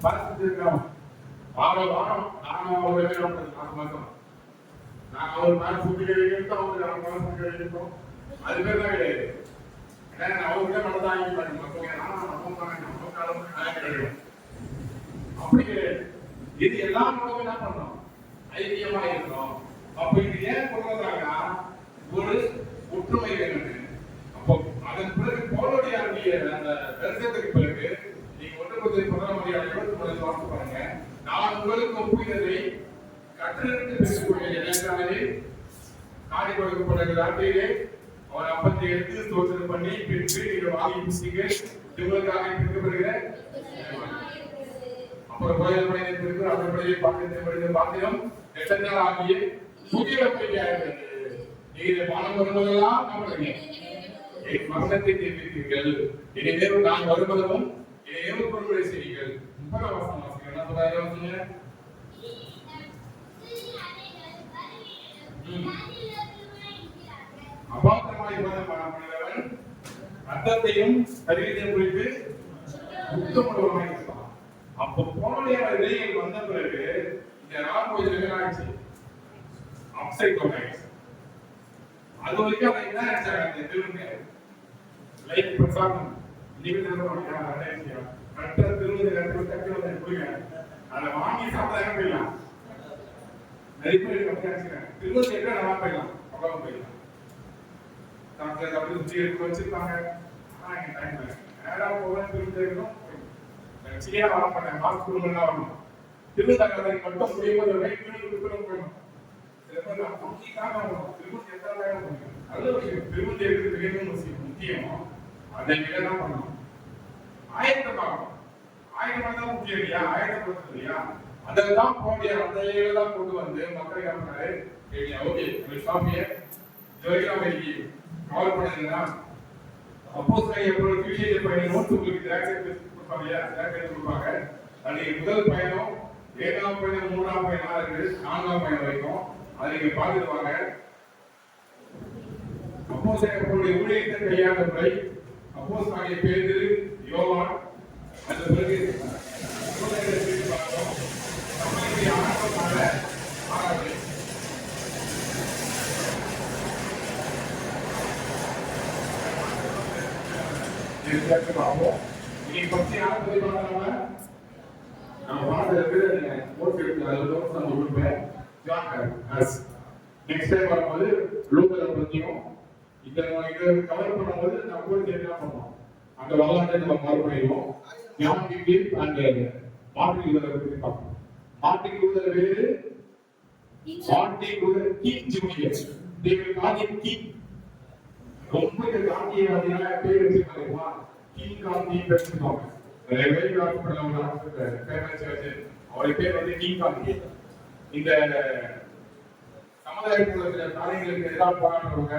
பாரம்பரியம் வாரம் நானும் ஒரு 4 மாசம் நான் ஒரு நாள் சுத்திகை இருக்கோம், அவங்க 4 மாதம் சுத்திகை இருக்கோம். அது பேர் தான் கிடையாது. ஏன்னா அவங்க நடந்தாங்க நம்ம காலம் கிடையாது. அப்படி கிடையாது. இது எல்லாம் என்ன பண்றோம், ஐக்கியமா இருக்கணும். அப்ப இது ஏன் கொண்டு வந்தாங்கன்னா ஒரு ஒற்றுமை வேணும். அப்போ அதன் பிறகு பவுலடியாருடைய அந்த தரிசனத்துக்கு பிறகு நீங்க ஒன்று 11 வாசித்து பாருங்க. நான் உங்களுக்கு ஒப்புகிறதை கற்றறிந்து பெற்றுக்கொண்டேன். எனக்காகவே காடி கொடுக்கப்பட்ட ராத்திரியிலே அவர் அப்பத்தை எடுத்து ஸ்தோத்திரம் பண்ணி பெற்று நீங்கள் வாங்கி புசிங்க. உங்களுக்காக பிரிக்கப்படுகிற அப்புறம் கோயில் படையினருக்கு அதன்படியே பாத்திரம் எத்தனை ஆகிய புதிய பையாகிறது. நீங்க பணம் வருவதெல்லாம் நம்மளுடைய மரணத்தை தெரிவித்தீர்கள். இனிமேல் நான் வருவதும் இனிமேல் பொருள்களை செய்யுங்கள். 30 வசனம் வாசிங்க. என்ன சொல்றாங்க? அபாத்திரமாய் மனிதவன் ரத்தத்தையும் சரீரத்தையும் குறித்து குற்றமுள்ளவனாய் இருப்பான். அப்போ போனுடைய இடையில் வந்த பிறகு இந்த ராமோஜன் ஆச்சு அப்சைட் ஆயிடுச்சு. அது வரைக்கும் அவன் என்ன நினைச்சாங்க? அந்த திருவிழா லைக் பிரசாதம் கட்ட திருவிழா கொடுங்க அதை வாங்கி சாப்பிட போயிடலாம். நிறைய பேர் திருவிழா நல்லா போயிடலாம், அவ்வளவு போயிடலாம். அப்படி சுற்றி எடுத்து வச்சிருப்பாங்க. ஆனா எங்க டைம் நேரம் போவேன் திருவிழா சரியா வர மாட்டேன். மாஸ்க் குடும்பம் வரணும். திருவிழா மட்டும் முடியும்போது போயிடும். சில பேர் முக்கியமாக திருமணம் எதாவது நல்ல விஷயம். திருமணம் எடுத்து வேணும் முக்கியம். அதை தான் பண்ணணும். ஆயத்தமாகணும். ஆயத்தமாக தான் முக்கியம் இல்லையா? ஆயத்தப்படுத்துறது இல்லையா? அதெல்லாம் போடிய அந்த தான் கொண்டு வந்து மக்களை காமினாரு. ஓகே சாப்பிய கவர் பண்ணீங்கன்னா அப்போஸ் எப்பொழுது விஷயத்தை பயணம் நோட்டு உங்களுக்கு கொடுப்பாங்க இல்லையா? கொடுப்பாங்க. அது முதல் பயணம், 7ஆம் பயணம், 3ஆம் பயணம் இருக்குது, 4ஆம் பயணம் வரைக்கும் அதை நீங்க பார்த்துட்டு வாங்க. அப்போஸ்தலர்களுடைய ஊழியத்தை கையாண்ட முறை, அப்போஸ்தலனாகிய பேதுரு, யோவான், அந்த பிறகு ஆரம்பமாக ஆராய்ச்சி இன்னைக்கு பத்தி யாரை பத்தி பார்க்கலாமா? நம்ம பார்த்ததுக்கு போட்டு எடுத்து நம்ம கொடுப்பேன். நெக்ஸ்ட் டைம் வரும்போது லூதரை பத்தியும் இதை கவர் பண்ணும்போது நம்ம கூட தெரியா பண்ணுவோம். அந்த வரலாற்றை நம்ம கவர் பண்ணிடுவோம். மார்ட்டின் லூதரை பத்தி பார்ப்போம். மார்ட்டின் லூதர் வேறு, மார்ட்டின் லூதர் கிங் ஜூனியர். தேவன் காந்தியின் கிங். ரொம்ப காந்தியவாதியா பேர் வச்சிருக்காங்க. கிங் காந்தி பேசுவாங்க. அவருடைய பேர் வந்து கிங் காந்தி. இந்த சமுதாயத்தில் இருக்கிற காரியங்களுக்கு எதிராக போராடுறவங்க,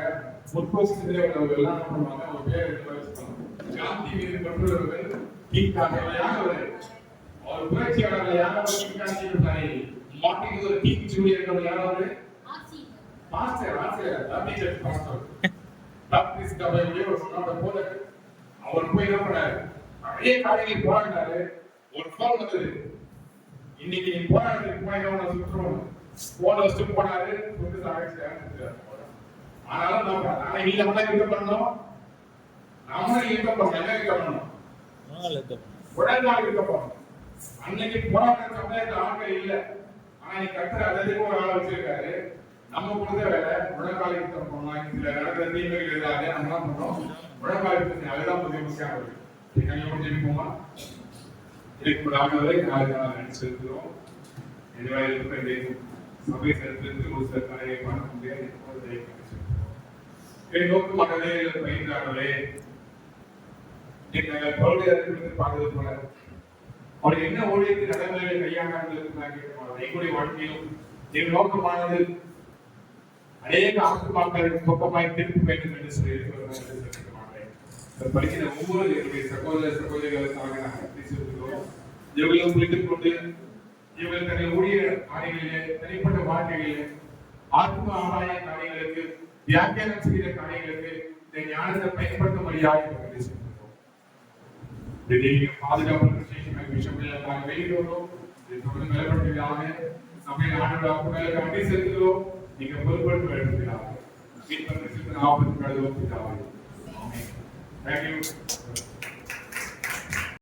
முற்போக்கு சிந்தனையாளர்கள் எல்லாம் பண்ணுவாங்க. அவர் பேர் எடுத்து வச்சுக்கணும். காந்தி மீது கொண்டுள்ளவர்கள் கிங் காந்தி. யார் அவர் புரட்சியாளர்கள்? யாராவது king Gandhi? Martin Luther king junior யாராவது? அவர் போய் என்ன பண்ணாரு? நிறைய காரியங்கள் போராடினாரு. ஒரு போன் வந்தது. இன்னைக்கு நீ போராடுறதுக்கு போய் சுற்றுவோம் போன வருஷம் போனாரு. ஆனாலும் நாம நீங்க இருக்க பண்ணணும். நாம இருக்க பண்ணணும். என்ன இருக்க பண்ணணும்? உடல்நாள் இருக்க பண்ணணும். அன்னைக்கு போராடுற சமுதாயத்தில் ஆட்கள் இல்லை. ஆனா நீ கத்துற அதிகமாக ஒரு ஆள் வச்சிருக்காரு. நம்ம கொடுத்த வேலை முழங்கால் யுத்தம் பண்ணலாம். இதுல நடக்கிற தீமைகள் எதிராக நம்ம என்ன பண்றோம்? முழங்கால் யுத்தம். அதுதான் புதிய முக்கியம். ஜெயிப்போமா? இதுக்கு ஆகவே நாலு செலுத்துகிறோம். சபை செலுத்திற்கு ஒரு சில காரியை பார்க்க முடியாது. நோக்கு மகளே பயின்றார்களே பார்த்தது போல அவர் என்ன ஊழியத்தின் நடைமுறைகளை கையாண்டார்கள் எங்களுடைய வாழ்க்கையிலும் என் நோக்கமானது அநேக ஆத்மாக்களின் பக்கமாய் திருப்பி வேண்டும் என்று சொல்லி படிக்கிற ஒவ்வொரு என்னுடைய சகோதர சகோதரிகளுக்காக நாங்கள் பேசியிருக்கிறோம். இவர்களும் புரிந்து கொண்டு இவர்கள் தன்னை ஊழிய காரியங்களிலே, தனிப்பட்ட வாழ்க்கைகளிலே, ஆத்ம ஆதாய காரியங்களுக்கு, வியாக்கியானம் செய்கிற காரியங்களுக்கு இந்த ஞானத்தை பயன்படுத்தும்படியாக பேசியிருக்கிறோம். பாதுகாப்பு விஷயம் வெளியிடுவோம். தொடர்ந்து நிலப்படுத்துகிறாங்க. சபையில் ஆண்டு அண்டி செலுத்துகிறோம். நீங்க பொறுப்படுத்த வேண்டும். ஆபத்து கடவுள். Thank you.